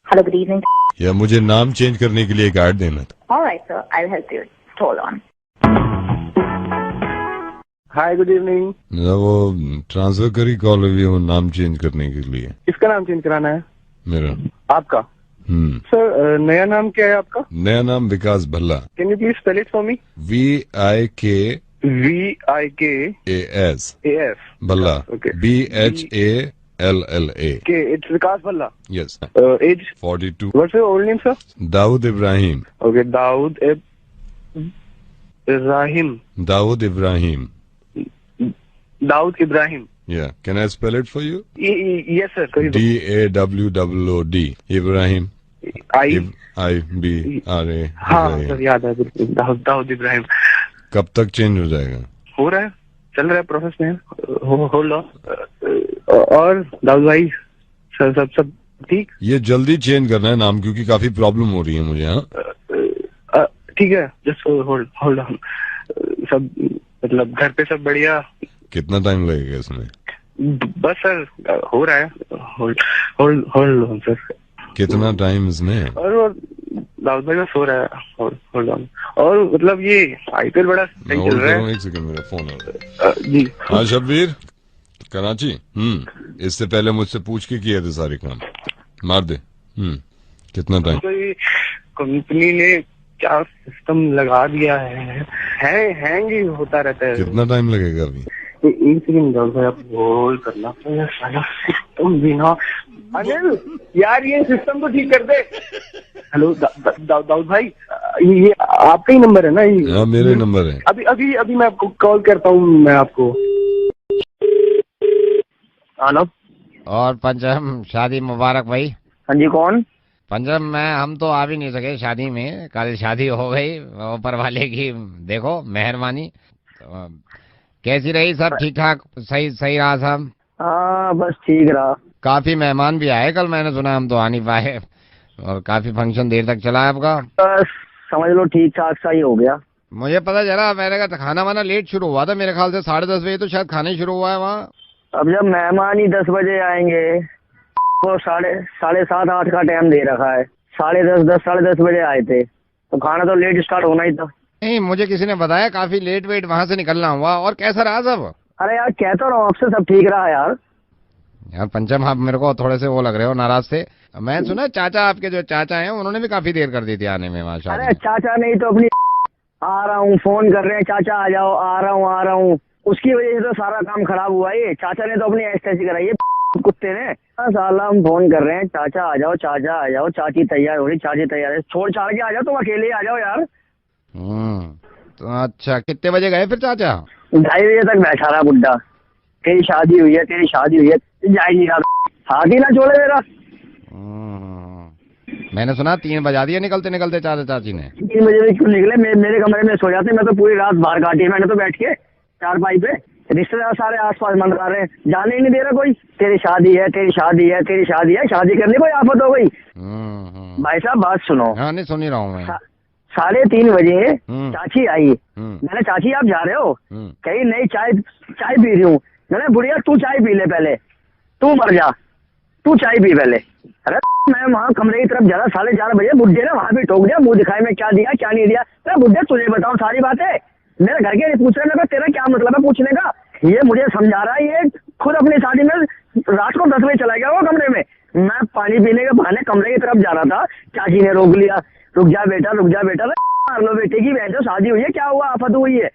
Hello, good evening. या मुझे नाम चेंज करने के लिए एक ऐड देना था। All right, sir. I'll help you. Hold on. Hi good evening. वो ट्रांसफर करी कॉल अभी वो नाम चेंज करने के लिए। किसका नाम चेंज कराना है? मेरा। आपका? सर नया नाम क्या है आपका? नया नाम Vikas Bhalla. Can you please spell it for me? VIKAS Bhalla. Okay. BHALLA। Okay, it's Vikas Bhalla. Yes. Age? 42. What's your old name, sir? Dawood Ibrahim. Okay, Dawood Ibrahim. Dawood Ibrahim. Dawood Ibrahim. Yeah. Can I spell it for you? Yes, sir. DAWOOD Ibrahim. IBRA। हाँ sir याद है बिल्कुल। दाऊद इब्राहिम। कब तक change हो जाएगा? हो रहा है, चल रहा है प्रोसेस में। Hold on. और दाऊद भाई सर सब ठीक? ये जल्दी चेंज करना है नाम क्योंकि काफी प्रॉब्लम हो रही है मुझे। हाँ ठीक है, जस्ट होल्ड ऑन। सब मतलब घर पे सब बढ़िया? कितना टाइम लगेगा इसमें? बस सर हो रहा है। Hold on sir. कितना टाइम इसमें? और दाऊद भाई सो रहा है। Hold on. और मतलब ये IPL बड़ा सही चल रहा है। एक सेकंड, मेरा फोन आ रहा है। जी हाँ शब्बीर, कराची। इससे पहले मुझसे पूछ के किए थे सारे काम। मार दे। कितना टाइम? तो ये कंपनी ने क्या सिस्टम लगा दिया है, हैंग ही होता रहता है। कितना टाइम लगेगा अभी? एक सेकंड दाऊद भाई, आप होल्ड करना। सारा सिस्टम भी ना। अनिल यार ये सिस्टम तो ठीक कर दे। हेलो दाऊद भाई, ये आपका ही नंबर है ना? ये हाँ मेरे नंबर है। अभी मैं आपको कॉल करता हूँ। मैं आपको। हेलो। और पंचम, शादी मुबारक भाई। हाँ जी, कौन? पंचम हम तो आ भी नहीं सके शादी में, कल शादी हो गई। ऊपर वाले की देखो मेहरबानी। तो, कैसी रही? सब ठीक ठाक? सही रहा सब? हाँ बस ठीक रहा। काफी मेहमान भी आए कल, मैंने सुना। हम तो आ नहीं पाए और काफी फंक्शन देर तक चला है आपका। बस समझ लो ठीक ठाक सा ही हो गया। मुझे पता चला, मैंने कहा खाना वाना लेट शुरू हुआ था मेरे ख्याल से 10:30 बजे तो शायद खाना ही शुरू हुआ है वहाँ। अब जब मेहमान ही 10 बजे आएंगे तो साढ़े 7-8 का टाइम दे रखा है। 10:30 10:30 बजे आए थे तो खाना तो लेट स्टार्ट होना ही था। नहीं, मुझे किसी ने बताया काफी लेट वेट वहाँ से निकलना हुआ। और कैसा रहा सब? अरे यार कहता रहा हूँ आपसे, सब ठीक रहा यार। यार पंचम, आप मेरे को थोड़े से वो लग रहे हो, नाराज से। मैं सुना चाचा, आपके जो चाचा हैं उन्होंने भी काफी देर कर दी थी आने में माशा। अरे चाचा नहीं तो अपनी आ रहा हूँ, फोन कर रहे हैं चाचा आ जाओ, आ रहा हूँ। उसकी वजह से तो सारा काम खराब हुआ। ये चाचा ने तो अपनी ऐसी कराई है कुत्ते ने। साला हम फोन कर रहे हैं चाचा आ जाओ, चाची तैयार हो रही, चाची तैयार है, छोड़ छाड़ के आ जाओ, तुम अकेले आ जाओ यार। तो अच्छा, कितने बजे गए फिर चाचा? 2:30 बजे तक बैठा रहा बुड्ढा। तेरी शादी हुई है जा ही नहीं रहा, हाथ ही ना छोड़े मेरा। मैंने सुना 3 बजा दिया निकलते चाचा चाची ने। 3 बजे में क्यों निकले? मेरे कमरे में सो जाते। मैं तो पूरी रात बाहर काटी है मैंने तो बैठ के चारपाई पे। रिश्तेदार सारे आसपास मंडरा रहे हैं, जाने ही नहीं दे रहा कोई। तेरी शादी है, शादी करने कोई आफत हो गई। भाई साहब बात सुनो। हाँ नहीं, सुन ही रहा हूँ मैं। 3:30 बजे चाची आई। मैंने चाची आप जा रहे हो? कहीं नहीं, चाय पी रही हूँ। मैंने बुढ़िया तू चाय पी ले पहले, तू मर जा, तू चाय पी पहले। अरे मैं वहाँ कमरे की तरफ जा रहा 4:30 बजे, बुढ़े ने वहाँ भी टोक दिया, मुंह दिखाए में क्या दिया क्या नहीं दिया। अरे बुढ़े तुझे बताऊँ सारी बातें, मेरे घर के पूछ रहे हैं, तेरा क्या मतलब है पूछने का? ये मुझे समझा रहा है, ये खुद अपनी शादी में रात को 10 बजे चला गया वो कमरे में। मैं पानी पीने के बहाने कमरे की तरफ जा रहा था, चाची ने रोक लिया। रुक जा बेटा मार लो बेटे की बहन, शादी हुई है, क्या हुआ, आफत हुई है।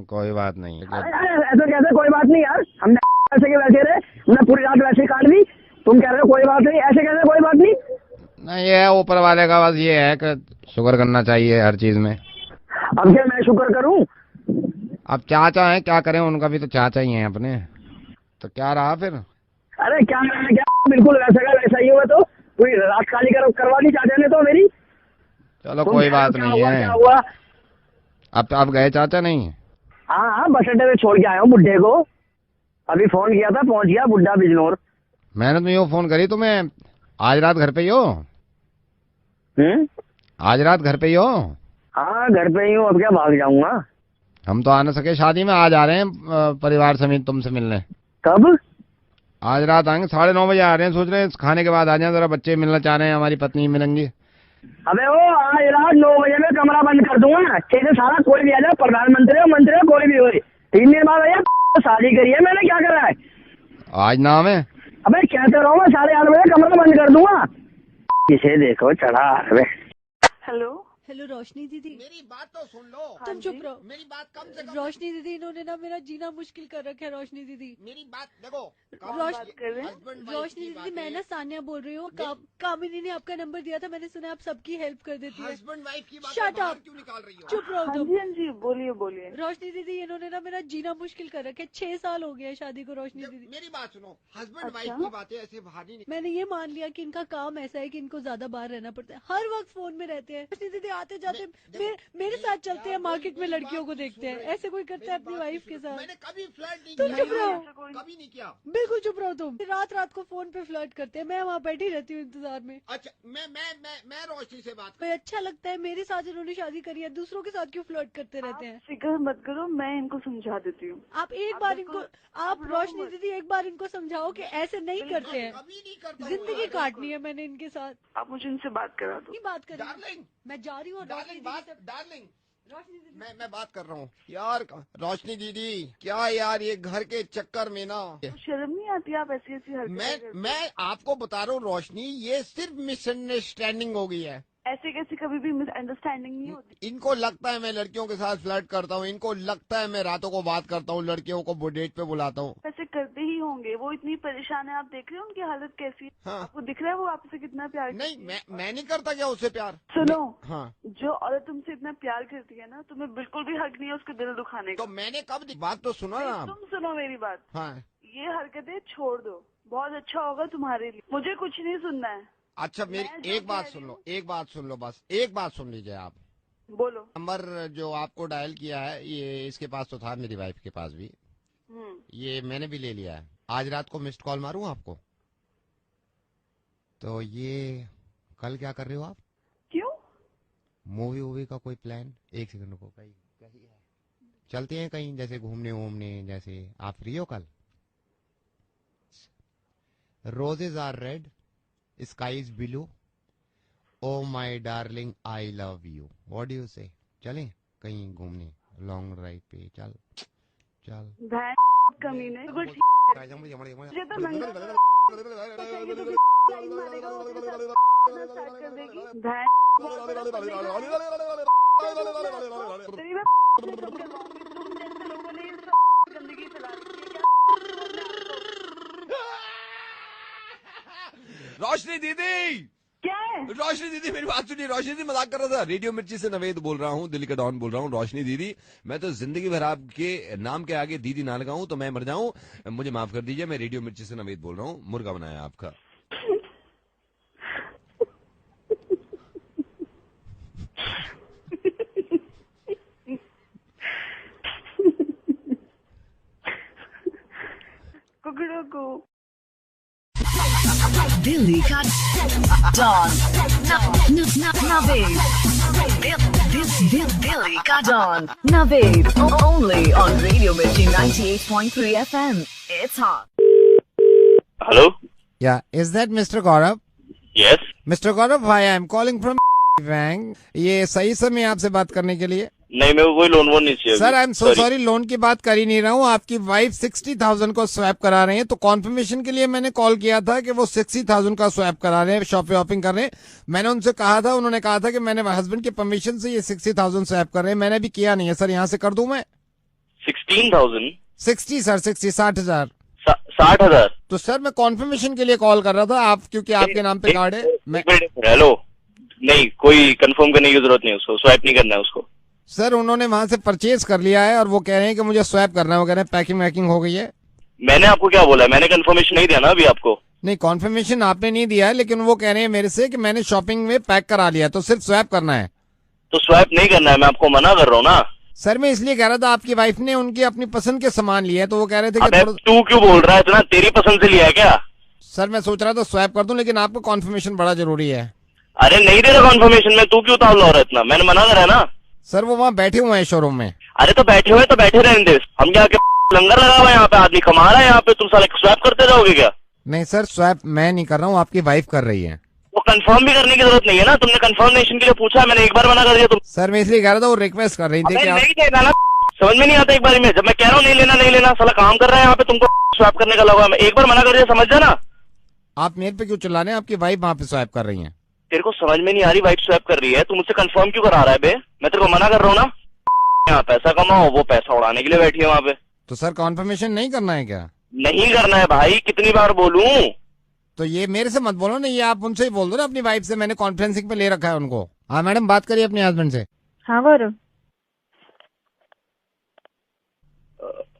कोई बात नहीं। ऐसा कैसे कोई बात नहीं यार? हमने ऐसे के वैसे रहे, हमने पूरी रात वैसे काट दी, तुम कह रहे हो कोई बात नहीं, ऐसे कैसे कोई बात नहीं? नहीं, ये है ऊपर वाले का, बस ये है कि शुक्र करना चाहिए हर चीज में। अब क्या मैं शुक्र करूं? अब चाचा है, क्या करें, उनका भी तो चाचा ही है अपने। तो क्या रहा फिर? अरे क्या बिल्कुल वैसा का वैसा ही हुआ। तो पूरी रात खाली करवा दी चाचा ने तो मेरी। चलो कोई बात नहीं है। क्या हुआ? अब गए चाचा नहीं? हाँ बस अड्डे में छोड़ के आया हूँ बुड्ढे को। अभी फोन किया था, पहुंच गया बुड्ढा बिजनौर। मैंने तो यूँ फोन करी तुम्हें, आज रात घर पे ही हो? आज रात घर पे ही हो? हाँ घर पे ही हूँ, अब क्या भाग जाऊंगा। हम तो आ न सके शादी में, आज आ रहे हैं परिवार समेत तुमसे मिलने। कब? आज रात आएंगे, 9:30 बजे आ रहे हैं, सोच रहे हैं खाने के बाद आ जाएं, जरा बच्चे मिलना चाह रहे हैं, हमारी पत्नी मिलेंगी। अबे वो आज रात 9 बजे में कमरा बंद कर दूंगा, ठीक है? सारा कोई भी आ जाए, प्रधानमंत्री हो, मंत्री हो, कोई भी हो। 3 दिन बाद भैया शादी करी है मैंने, क्या करा है? आज नाम है। अबे कहते रहो, मैं 8:30 बजे कमरा बंद कर दूंगा। इसे देखो चढ़ा। अबे हेलो हेलो रोशनी दीदी, मेरी बात तो सुन लो। तुम चुप रहो। मेरी बात कम से कम। रोशनी दीदी, इन्होंने ना मेरा जीना मुश्किल कर रखा है। रोशनी दीदी, मेरी बात देखो। रोशनी दीदी, मैं ना सानिया बोल रही हूँ। कामिनी ने आपका नंबर दिया था, मैंने सुना आप सबकी हेल्प कर देती है। हस्बैंड वाइफ की बात Shut बाहर up. क्यों निकाल रही हो? चुप रहो तुम। हाँ जी बोलिए बोलिए। रोशनी दीदी, इन्होंने ना मेरा जीना मुश्किल कर रखा है। 6 साल हो गया शादी को। रोशनी दीदी, मेरी बात सुनो, हस्बैंड अच्छा? वाइफ की बातें ऐसे बाहर नहीं निकल। मैंने ये मान लिया कि इनका काम ऐसा है कि इनको ज्यादा बाहर रहना पड़ता है, हर वक्त फोन में रहते हैं। रोशनी दीदी आते जाते मेरे साथ चलते हैं, मार्केट में लड़कियों को देखते हैं। ऐसे कोई करता है अपनी वाइफ के साथ? मैंने कभी फ्लर्ट नहीं तुम किया। चुप रहो। कभी नहीं किया। बिल्कुल चुप रहो तुम। रात रात को फोन पे फ्लर्ट करते हैं, मैं वहाँ बैठी रहती हूँ इंतजार में। अच्छा मैं रोशनी से बात भाई अच्छा लगता है, मेरे साथ इन्होंने शादी करी है, दूसरों के साथ क्यों फ्लर्ट करते रहते हैं? फिक्र मत करो, मैं इनको समझा देती हूँ। आप एक बार इनको, आप रोशनी दीदी एक बार इनको समझाओ कि ऐसे नहीं करते हैं। कभी नहीं करता। जिंदगी काटनी है मैंने इनके साथ। आप मुझे इनसे बात करा दो। की बात करें? डार्लिंग, मैं जा रही हूँ। रोशनी डार्लिंग दीदी बात, से- डार्लिंग रोशनी दीदी, मैं बात कर रहा हूँ यार। रोशनी दीदी क्या यार, ये घर के चक्कर में ना शर्म नहीं आती आप ऐसी ऐसी हरकतें करते? मैं आपको बता रहा हूँ रोशनी, ये सिर्फ मिसअंडरस्टैंडिंग हो गई है। ऐसे कैसे कभी भी मिसअंडरस्टैंडिंग नहीं होती। इनको लगता है मैं लड़कियों के साथ फ्लर्ट करता हूँ, इनको लगता है मैं रातों को बात करता हूँ, लड़कियों को डेट पे बुलाता हूँ। ऐसे करते ही होंगे, वो इतनी परेशान है, आप देख रहे हो उनकी हालत कैसी है? हाँ। आपको दिख रहा है वो आपसे कितना प्यार नहीं करती है? मैं नहीं करता क्या उससे प्यार? सुनो, हाँ जो औरत तुमसे इतना प्यार करती है ना, तुम्हें बिल्कुल भी हक नहीं है उसके दिल दुखाने तो का। मैंने कब बात तो सुनो ना आप। तुम सुनो मेरी बात, हाँ ये हरकतें छोड़ दो, बहुत अच्छा होगा तुम्हारे लिए। मुझे कुछ नहीं सुनना है। अच्छा मैं मेरी जो एक बात कह सुन रही लो, हूँ- एक बात सुन लो, बस एक बात सुन लीजिए आप। बोलो। नंबर जो आपको डायल किया है, ये इसके पास तो था, मेरी वाइफ के पास भी, ये मैंने भी ले लिया है। आज रात को मिस्ड कॉल मारूं आपको? तो ये कल क्या कर रहे हो आप? क्यों? मूवी वूवी का कोई प्लान? एक सेकंड को, कहीं कहीं चलते हैं कहीं, जैसे घूमने वूमने, जैसे आप फ्री हो कल? Roses are red, sky is blue, oh my darling I love you, what do you say? चलें कहीं घूमने, लॉन्ग ड्राइव पे? चल चल भैन कमीने, बिल्कुल ठीक है। मुझे तो नंगा लाइन मारेगा, वो अपने साथ स्टार्ट कर देगी। भैन तेरी मैं करवाऊंगी। तुम जैसे लोगों ने इस गंदगी फैला रखी है, क्या? रोशनी दीदी, क्या है? रोशनी दीदी मेरी बात सुनिए। रोशनी दीदी मजाक कर रहा था। रेडियो मिर्ची से नवेद बोल रहा हूँ, दिल्ली का डॉन बोल रहा हूँ। रोशनी दीदी, मैं तो जिंदगी भर आपके नाम के आगे दीदी ना लगाऊं तो मैं मर जाऊं, मुझे माफ कर दीजिए। मैं रेडियो मिर्ची से नवेद बोल रहा हूँ। मुर्गा बनाया आपका। कुकड़ों को दिल्ली का डॉन नवेद। दिल्ली का don Naved, only on radio Mirchi 98.3 FM। It's hot. Hello? Yeah, is that Mr. Gaurav? Yes? Mr. Gaurav, hi, I'm calling from bank. ये सही समय आपसे बात करने के लिए? नहीं, मेरे को कोई लोन वोन नहीं चाहिए। Sir I am so sorry, loan की बात कर ही नहीं रहा हूँ। आपकी वाइफ 60,000 को स्वैप करा रहे हैं, तो कॉन्फर्मेशन के लिए मैंने कॉल किया था कि वो 60,000 का स्वैप करा रहे हैं, शॉपिंग कर रहे हैं। मैंने उनसे कहा था, उन्होंने कहा था कि मैंने हस्बैंड की परमिशन से ये 60,000 स्वैप कर रहे हैं। मैंने अभी किया नहीं है सर, यहाँ से कर दूं मैं? 16,000? 60 सर, 60,000। 60,000? तो सर मैं कॉन्फर्मेशन के लिए कॉल कर रहा था, आप क्योंकि आपके नाम पे कार्ड है। मैं हेलो, नहीं, कोई कंफर्म करने की जरूरत नहीं है, उसको स्वैप नहीं करना है उसको। सर उन्होंने वहां से परचेज कर लिया है और वो कह रहे हैं कि मुझे स्वैप करना है। वो कह रहे हैं पैकिंग वैकिंग हो गई है। मैंने आपको क्या बोला? मैंने कंफर्मेशन नहीं दिया ना अभी आपको। नहीं, कॉन्फर्मेशन आपने नहीं दिया है, लेकिन वो कह रहे हैं मेरे से कि मैंने शॉपिंग में पैक करा लिया, तो सिर्फ स्वैप करना है। तो स्वैप नहीं करना है, मैं आपको मना कर रहा हूँ ना। सर मैं इसलिए कह रहा था, आपकी वाइफ ने उनकी अपनी पसंद के सामान लिए, तो वो कह रहे थे कि अबे तू क्यों बोल रहा है इतना? तेरी पसंद से लिया है क्या? सर मैं सोच रहा था स्वैप कर दूं, लेकिन आपको कॉन्फर्मेशन बड़ा जरूरी है। अरे नहीं दे रहा कॉन्फर्मेशन में, तू क्यों तावला हो रहा है इतना? मैंने मना करा है ना। सर वो वहाँ बैठे हुए हैं शोरूम में। अरे तो बैठे हुए तो बैठे रहने दे, हम क्या लंगर लगा हुआ है यहाँ पे, आदमी कमा रहा है यहाँ पे, तुम साले स्वैप करते जाओगे क्या? नहीं सर, स्वैप मैं नहीं कर रहा हूँ, आपकी वाइफ कर रही है। वो कंफर्म भी करने की जरूरत नहीं है ना, तुमने कंफर्मेशन के लिए पूछा, मैंने एक बार मना कर दिया तुम। सर मैं इसलिए कह रहा था, वो रिक्वेस्ट कर रही थी कि आप नहीं देना ना, समझ में नहीं आता एक बार में, जब मैं कह रहा हूँ नहीं लेना, साला काम कर रहा है यहाँ पे, तुमको स्वैप करने का लगा, मैं एक बार मना कर दिया, समझ जाना। आप मेरे पे क्यों चिल्ला रहे हैं? आपकी वाइफ वहाँ पे स्वैप कर रही है। तेरे को समझ में नहीं आ रही वाइफ स्वैप कर रही है, तू मुझसे कंफर्म क्यों करा रहा है बे? मैं तेरे को मना कर रहा हूँ ना, यहाँ पैसा कमाओ, वो पैसा उड़ाने के लिए बैठी है वहाँ पे। तो सर कॉन्फर्मेशन नहीं करना है क्या? नहीं करना है भाई, कितनी बार बोलूं? तो ये मेरे से मत बोलो ना, ये आप उनसे ही बोल दो ना, अपनी वाइफ से। मैंने कॉन्फ्रेंसिंग पे ले रखा है उनको। हाँ मैडम, बात करिए अपने हस्बैंड से। हाँ गौरव,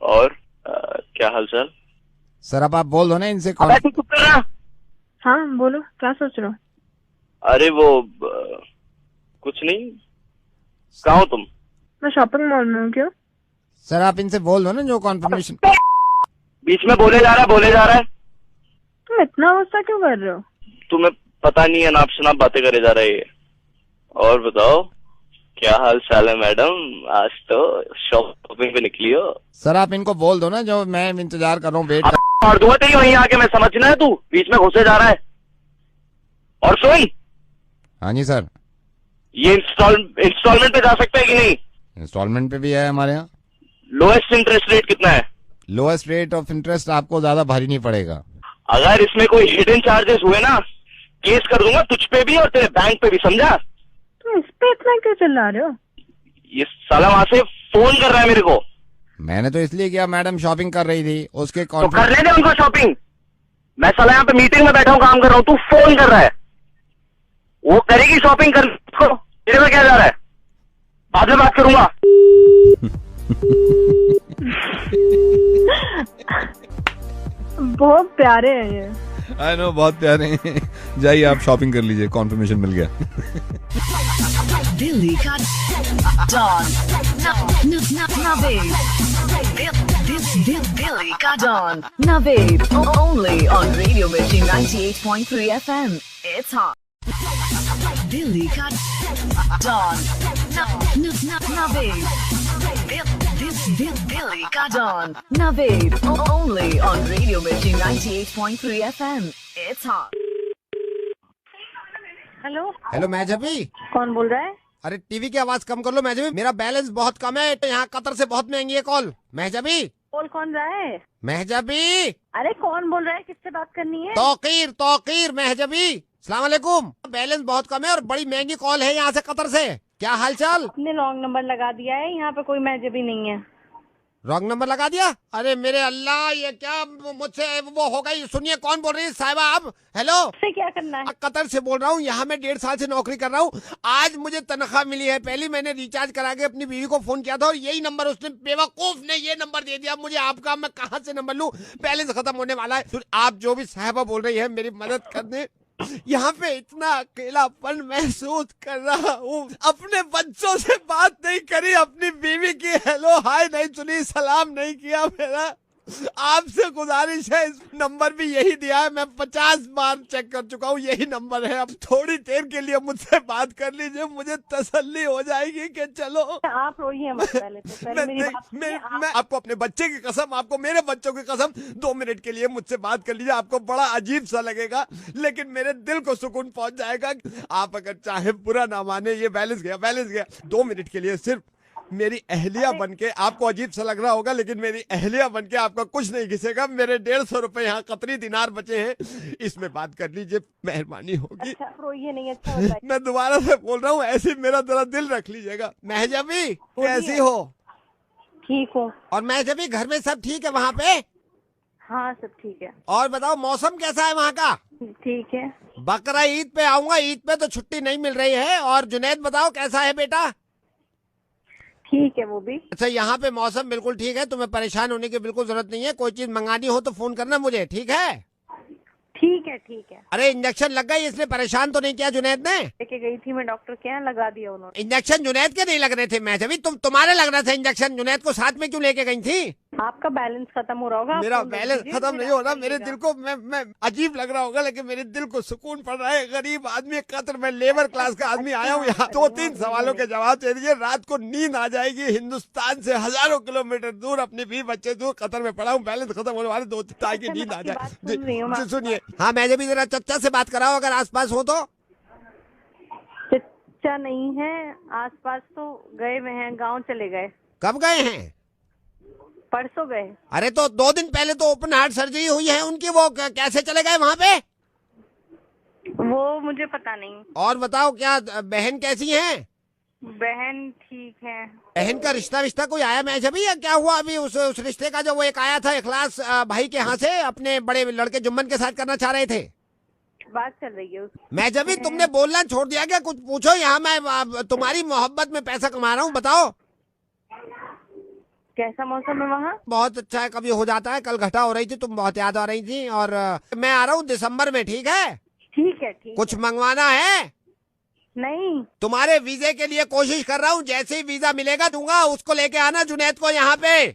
और क्या हालचाल? सर अब आप बोल दो ना इनसे। तू चुप कर रहा। हाँ बोलो, क्या सोच रहे हो? अरे वो कुछ नहीं, कहाँ हो तुम? मैं शॉपिंग मॉल में हूँ। क्यों? सर आप इनसे बोल दो ना जो कॉन्फर्मेशन। बीच में बोले जा रहा है। तुम इतना गुस्सा क्यों कर रहे हो? तुम्हें पता नहीं है, नाप शनाप बातें करे जा रही है। और बताओ क्या हाल चाल है मैडम, आज तो शॉपिंग पे निकली हो? सर आप इनको बोल दो ना जो मैं इंतजार कर रहा हूँ, वेट और दूंगा तेरी वहीं आके, मैं समझना है, तू बीच में घुसे जा रहा है। और सुन। हाँ जी सर। ये इंस्टॉलमेंट पे जा सकता है कि नहीं? इंस्टॉलमेंट पे भी है हमारे यहाँ। लोएस्ट इंटरेस्ट रेट कितना है? लोएस्ट रेट ऑफ इंटरेस्ट आपको ज्यादा भारी नहीं पड़ेगा। अगर इसमें कोई हिडन चार्जेस हुए ना, केस कर दूंगा तुझ पे भी और तेरे बैंक पे भी, समझा? तुम इस पे इतना क्यों चिल्ला रहे हो? ये साला वहां से फोन कर रहा है मेरे को। मैंने तो इसलिए किया, मैडम शॉपिंग कर रही थी, उसके तो कर लेने उनको शॉपिंग। मैं साला यहाँ पे मीटिंग में बैठा हूँ, काम कर रहा हूँ, तू फोन कर रहा है। वो करेगी शॉपिंग कर, तेरे में क्या जा रहा है? बाद में बात करूंगा। बहुत प्यारे हैं ये। आई नो, बहुत प्यारे हैं। जाइए आप शॉपिंग कर लीजिए, कॉन्फर्मेशन मिल गया। दिल्ली का डॉन नवेद, दिल्ली का don Naved, only on radio Mirchi 98.3 FM। It's hot. Delhi का डॉन नवेद, दिल्ली का don Naved, only on radio Mirchi 98.3 FM। It's hot. Hello hello Mahjabi. कौन बोल रहा है? अरे टीवी की आवाज कम कर लो महजबी, मेरा बैलेंस बहुत कम है, तो यहाँ कतर से बहुत महंगी है कॉल। महजबी। बोल कौन रहा है? महजबी। अरे कौन बोल रहा है? किससे बात करनी है? तौकीर महजबी, सलाम अलैकुम। बैलेंस बहुत कम है और बड़ी महंगी कॉल है यहाँ से कतर से। क्या हालचाल? आपने रॉन्ग नंबर लगा दिया है, यहाँ पे कोई मैसेज भी नहीं है। रॉन्ग नंबर लगा दिया? अरे मेरे अल्लाह, ये क्या मुझसे वो हो गई। सुनिए कौन बोल रही है साहिबा आप? हेलो, से क्या करना है? कतर से बोल रहा हूँ, यहाँ मैं 1.5 साल से नौकरी कर रहा हूँ। आज मुझे तनख्वाह मिली है, पहले मैंने रिचार्ज करा के अपनी बीवी को फोन किया था और यही नंबर उसने, बेवकूफ ने ये नंबर दे दिया मुझे आपका। मैं कहाँ से नंबर लूँ? बैलेंस खत्म होने वाला है। आप जो भी साहिबा बोल रही है, मेरी मदद करने। यहाँ पे इतना अकेलापन महसूस कर रहा हूँ, अपने बच्चों से बात नहीं करी, अपनी बीवी की हेलो हाय नहीं सुनी, सलाम नहीं किया। मेरा आपसे गुजारिश है, इस नंबर भी यही दिया है, मैं 50 बार चेक कर चुका हूँ, यही नंबर है। अब थोड़ी देर के लिए मुझसे बात कर लीजिए, मुझे तसल्ली हो जाएगी कि चलो। आप रोइए मत पहले तो, पहले मेरी बात सुनिए। मैं आपको अपने बच्चे की कसम, आपको मेरे बच्चों की कसम, 2 मिनट के लिए मुझसे बात कर लीजिए। आपको बड़ा अजीब सा लगेगा, लेकिन मेरे दिल को सुकून पहुंच जाएगा। आप अगर चाहे बुरा ना माने, ये बैलेंस गया। 2 मिनट के लिए सिर्फ मेरी अहलिया बनके, आपको अजीब सा लग रहा होगा, लेकिन मेरी अहलिया बनके आपका कुछ नहीं घिसेगा। मेरे 150 रुपए यहाँ कतरी दिनार बचे हैं, इसमें बात कर लीजिए, मेहरबानी होगी। अच्छा रोइए नहीं, अच्छा होता है। मैं दोबारा से बोल रहा हूँ, ऐसे मेरा जरा दिल रख लीजिएगा। महजबी कैसी हो? ठीक हो? और महजबी घर में सब ठीक है वहाँ पे? हाँ सब ठीक है। और बताओ मौसम कैसा है वहाँ का? ठीक है। बकरा ईद पे आऊंगा, ईद पे तो छुट्टी नहीं मिल रही है। और जुनैद बताओ कैसा है बेटा? ठीक है वो भी। अच्छा, यहाँ पे मौसम बिल्कुल ठीक है, तुम्हें परेशान होने की बिल्कुल जरूरत नहीं है। कोई चीज मंगानी हो तो फोन करना मुझे, ठीक है? ठीक है ठीक है। अरे इंजेक्शन लग गई, इसने परेशान तो नहीं किया जुनैद ने? लेके गई थी मैं डॉक्टर के यहाँ, लगा दिया उन्होंने। इंजेक्शन जुनैद के नहीं लग रहे थे महजबी, तुम्हारे लग रहा था इंजेक्शन। जुनैद को साथ में क्यों लेके गई थी? आपका बैलेंस खत्म हो रहा होगा, आप मेरा फोन रख बैलेंस दीजिए, खत्म फिर नहीं हो रहा, आपका मेरे लेगा। दिल को मैं अजीब लग रहा होगा, लेकिन मेरे दिल को सुकून पड़ रहा है। गरीब आदमी कतर में लेबर क्लास का आदमी आया हूँ यहाँ, 2-3 सवालों के जवाब दे दीजिए, रात को नींद आ जाएगी। हिंदुस्तान से हजारों किलोमीटर दूर, अपनी भी बच्चे दूर, कतर में पड़ा हूँ, बैलेंस खत्म होने वाले, 2 ताई की नींद आ जाए। सुनिए, हाँ मैं जब जरा चच्चा से बात कराओ अगर आसपास हो तो। चच्चा नहीं है आसपास, तो गए हुए हैं, गाँव चले गए, कब गए हैं? परसों गए। अरे तो 2 दिन पहले तो ओपन हार्ट सर्जरी हुई है उनकी, वो कैसे चले गए वहाँ पे? वो मुझे पता नहीं। और बताओ, क्या बहन कैसी है? बहन ठीक है। बहन का रिश्ता कोई आया मैच अभी, या क्या हुआ अभी उस रिश्ते का? जो वो एक आया था इखलास भाई के यहाँ से, अपने बड़े लड़के जुम्मन के साथ करना चाह रहे थे, बात चल रही है उसकी। मैं जब भी तुमने बोलना छोड़ दिया क्या? कुछ पूछो, यहाँ मैं तुम्हारी मोहब्बत में पैसा कमा रहा हूँ, बताओ। कैसा मौसम है वहाँ? बहुत अच्छा है, कभी हो जाता है। कल घटा हो रही थी, तुम बहुत याद आ रही थी, और मैं आ रहा हूँ दिसंबर में, ठीक है? ठीक है, ठीक। कुछ मंगवाना है? नहीं। तुम्हारे वीजे के लिए कोशिश कर रहा हूँ, जैसे ही वीजा मिलेगा दूंगा, उसको लेके आना जुनैद को यहाँ पे।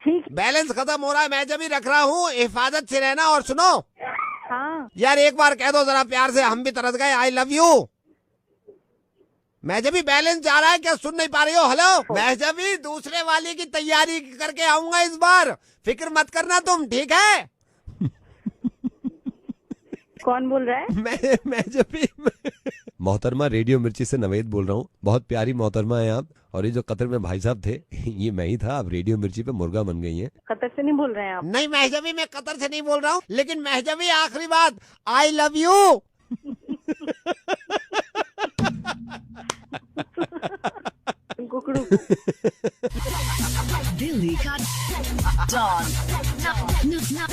ठीक। बैलेंस खत्म हो रहा है, मैं जब भी रख रहा हूँ, हिफाजत से रहना। और सुनो, हाँ यार एक बार कह दो जरा प्यार से, हम भी तरस गए, आई लव यू। मैं जब भी बैलेंस जा रहा है, क्या सुन नहीं पा रही हो? हेलो, मैं जब भी दूसरे वाले की तैयारी करके आऊंगा इस बार, फिक्र मत करना तुम, ठीक है? कौन बोल रहा है? मैं जब भी मोहतरमा रेडियो मिर्ची से नवेद बोल रहा हूँ। बहुत प्यारी मोहतरमा है आप। और ये जो कतर में भाई साहब थे, ये मैं ही था। आप रेडियो मिर्ची पे मुर्गा बन गई हैं। कतर से नहीं बोल रहे हैं आप? नहीं महजबी, मैं कतर से नहीं बोल रहा हूँ, लेकिन महजबी आखिरी बात, आई लव यू। कुकड़ू। दिल्ली का डॉन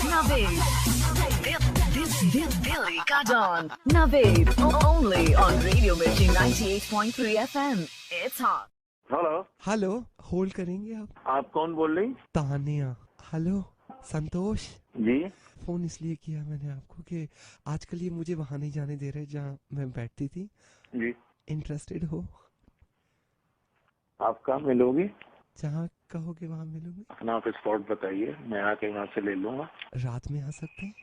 नवेद, दिल्ली का don Naved, only on radio Mirchi 98.3 FM। It's hot. Hello, hold करेंगे आप कौन बोल रही? तानिया। हेलो संतोष जी। फोन इसलिए किया मैंने आपको कि आजकल ये मुझे वहां नहीं जाने दे रहे जहाँ मैं बैठती थी। जी। इंटरेस्टेड हो? आप कहाँ मिलोगी? जहाँ कहोगे वहाँ मिलूंगी। अपना आप स्पॉट बताइए, मैं आके वहाँ से ले लूंगा। रात में आ सकते हैं?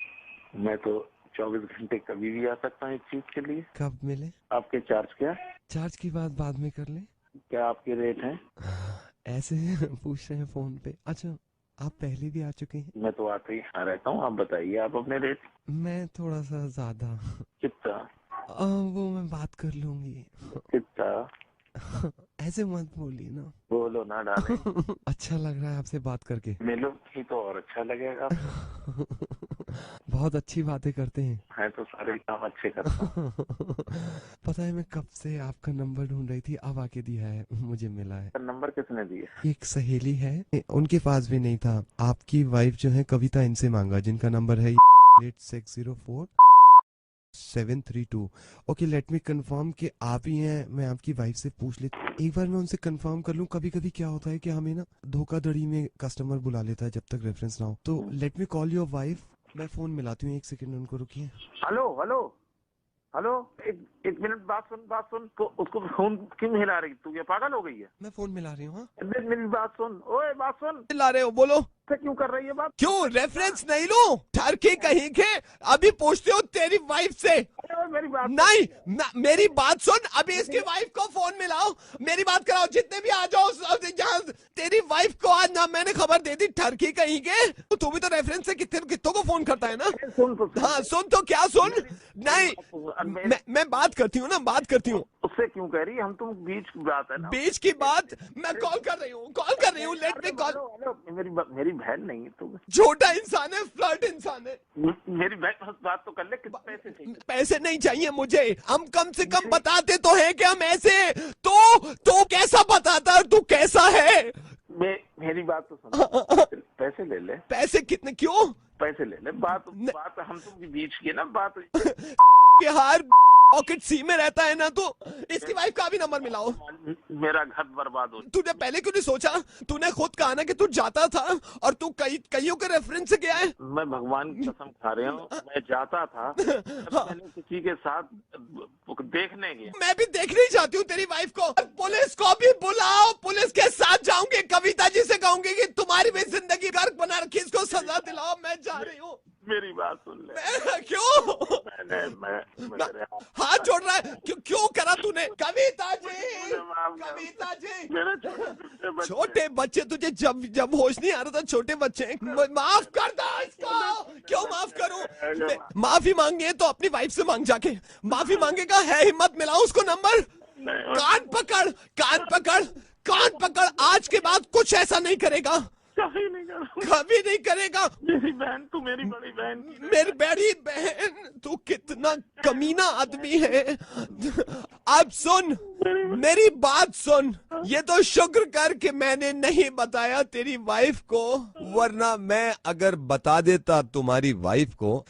मैं तो 24 घंटे कभी भी आ सकता हूँ इस चीज के लिए। कब मिले? आपके चार्ज क्या? चार्ज की बात बाद में कर ले। क्या आपके रेट हैं? ऐसे पूछ रहे हैं फोन पे। अच्छा, आप पहले भी आ चुके हैं? मैं तो आते ही आ रहता हूँ, आप बताइए आप अपने रेट। मैं थोड़ा सा ज्यादा। कितना? वो मैं बात कर लूंगी। कितना? ऐसे मत बोलिए ना। बोलो ना डाले। अच्छा लग रहा है आपसे बात करके। मिलो ही तो और अच्छा लगेगा। बहुत अच्छी बातें करते हैं। है तो सारे काम अच्छे करता हूँ। पता है मैं कब से आपका नंबर ढूंढ रही थी, अब आके दिया है, मुझे मिला है। नंबर किसने दिया? एक सहेली है, उनके पास भी नहीं था। आपकी वाइफ जो है कविता, इनसे मांगा, जिनका नंबर है 8604-732। ओके, लेट मी कंफर्म कि आप ही हैं। मैं आपकी वाइफ से पूछ लेता, एक बार मैं उनसे कंफर्म कर लूं। कभी कभी क्या होता है कि हमें ना धोखाधड़ी में कस्टमर बुला लेता है जब तक रेफरेंस ना हो। तो let me call your wife. मैं फोन मिलाती हूँ, 1 सेकंड उनको, रुकिए। हेलो हेलो हेलो, एक मिनट, बात सुन। तो उसको फोन क्यों हिला रही? तू क्या पागल हो गई है? मैं फोन मिला रही हूँ। हाँ, मेरी बात सुन। ओए बात सुन। मिला रहे हो, बोलो। क्यों कर रही है बात? क्यों रेफरेंस नहीं लो? ठरकी कहीं के, अभी पूछते हो तेरी वाइफ से। मेरी बात नहीं ना, मेरी बात सुन। अभी इसकी वाइफ को फोन मिलाओ, मेरी बात कराओ। जितने भी आ जाओ, जहाँ तेरी वाइफ को आज ना मैंने खबर दे दी, ठरकी कहीं के। तो तू भी तो रेफरेंस से कितनों को फोन करता है ना। सुन तो। हाँ सुन तो, क्या सुन? नहीं, मैं बात करती हूँ ना, बात करती हूँ। उससे क्यों कह रही? हम तुम बीच की बात है ना। बीच की बात? मैं कॉल कर रही हूँ। Let me call. मेरी बहन नहीं है तू। छोटा इंसान है, फ्लर्ट इंसान है। मेरी बहन, बात तो कर ले। कितने पैसे चाहिए? पैसे नहीं चाहिए मुझे। हम कम से कम बताते तो है कि हम ऐसे। तो कैसा बताता, तू कैसा है? मेरी बात तो सुन। पैसे ले ले। पैसे कितने? क्यों? पैसे ले ले। बात हम तुम बीच की ना बात। हार पॉकेट सी में रहता है ना, तो इसकी वाइफ का भी नंबर मिलाओ। मेरा घर बर्बाद हो। तूने पहले क्यों नहीं सोचा? तूने खुद कहा ना कि तू जाता था और तू कईयों के रेफरेंस से गया है। मैं भगवान की कसम खा रहा हूँ, मैं जाता था मैंने किसी के साथ देखने गया। मैं भी देखना ही चाहती हूँ तेरी वाइफ को। पुलिस को भी बुलाओ, पुलिस के साथ जाऊंगी, कविता जी से कहूंगी कि तुम्हारी भी जिंदगी गर्क बना रखी, इसको सजा दिलाओ। मैं जा रही हूँ। मेरी बात सुन ले। क्यों? मैं हाथ जोड़ रहा है? क्यों करा तूने? कविता जी, कविता जी, मेरे छोटे बच्चे तुझे जब होश नहीं आ रहा था, छोटे बच्चे, माफ कर दो इसको। क्यों माफ करूं? माफी मांगी है तो अपनी वाइफ से मांग जाके। माफी मांगेगा, है हिम्मत, मिलाओ उसको नंबर। कान पकड़, कान पकड़, कान पकड़। आज के बाद कुछ ऐसा नहीं करेगा, कभी नहीं करेगा। मेरी बहन, तू मेरी बड़ी बहन। मेरी बड़ी बहन, तू कितना कमीना आदमी है। अब सुन, मेरी बात सुन। ये तो शुक्र कर कि मैंने नहीं बताया तेरी वाइफ को, वरना मैं अगर बता देता तुम्हारी वाइफ को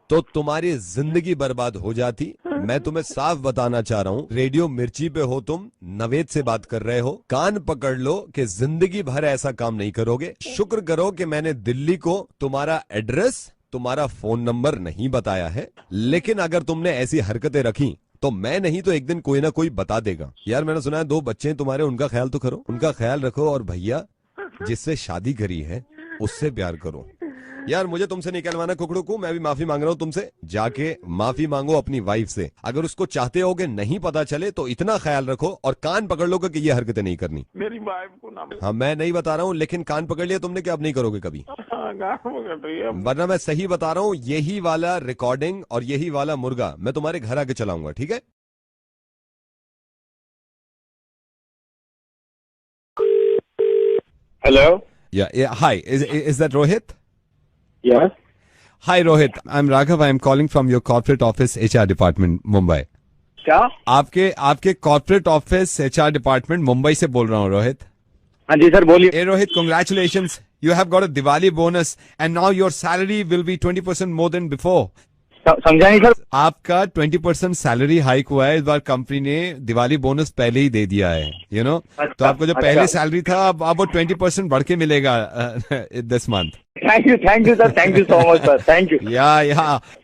तो तुम्हारी जिंदगी बर्बाद हो जाती। मैं तुम्हें साफ बताना चाह रहा हूँ, रेडियो मिर्ची पे हो तुम, नवेद से बात कर रहे हो। कान पकड़ लो कि जिंदगी भर ऐसा काम नहीं करोगे। शुक्र करो कि मैंने दिल्ली को तुम्हारा एड्रेस, तुम्हारा फोन नंबर नहीं बताया है। लेकिन अगर तुमने ऐसी हरकतें रखी तो मैं नहीं तो एक दिन कोई ना कोई बता देगा। यार मैंने सुना है 2 बच्चे तुम्हारे, उनका ख्याल तो करो, उनका ख्याल रखो। और भैया जिससे शादी करी है उससे प्यार करो। यार मुझे तुमसे नहीं कहलवाना कुकड़ू को, मैं भी माफी मांग रहा हूँ तुमसे। जाके माफी मांगो अपनी वाइफ से। अगर उसको चाहते हो कि नहीं पता चले तो इतना ख्याल रखो और कान पकड़ लो कि ये हरकतें नहीं करनी। मेरी वाइफ को ना। हाँ मैं नहीं बता रहा हूँ, लेकिन कान पकड़ लिया तुमने कि अब नहीं करोगे कभी। वरना मैं सही बता रहा हूँ, यही वाला रिकॉर्डिंग और यही वाला मुर्गा मैं तुम्हारे घर आके चलाऊंगा, ठीक है? Hello. Yeah, hi. Is that Rohit? Yes. Hi Rohit, I'm Raghav. I'm calling from your corporate office, HR department, Mumbai. क्या? आपके corporate office, HR department, Mumbai से बोल रहा हूँ रोहित। हाँ जी सर बोलिए। Hey Rohit, congratulations. You have got a Diwali bonus and now your salary will be 20% more than before. समझा नहीं सर। आपका 20% सैलरी हाइक हुआ है इस बार। कंपनी ने दिवाली बोनस पहले ही दे दिया है, you know? तो आपको जो पहले सैलरी था अब वो 20% बढ़ के मिलेगा this month. Thank you sir, thank you so much sir, thank you. या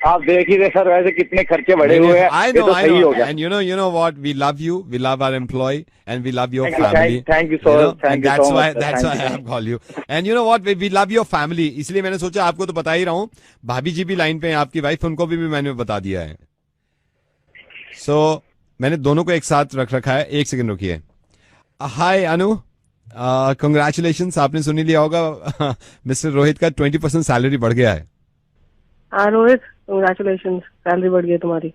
आप देख ही रहे सर वैसे कितने खर्चे बढ़े हुए हैं। I know, and you know what? We love you. We love our employee, and we love your family. Thank you so much. And that's why I have called you. And you know what? We love your family. इसलिए मैंने सोचा आपको तो बता ही रहा हूँ। भाभी जी भी लाइन पे हैं, आपकी वाइफ, उनको भी मैंने बता दिया है। So मैंने दोनों को एक साथ रख रखा है। एक सेकंड रुकिए। हाय अनु, कंग्रेचुलेशंस। आपने सुन लिया होगा मिस्टर रोहित का 20% सैलरी बढ़ गया है। हाँ रोहित, कंग्रेचुलेशंस, सैलरी बढ़ गई तुम्हारी।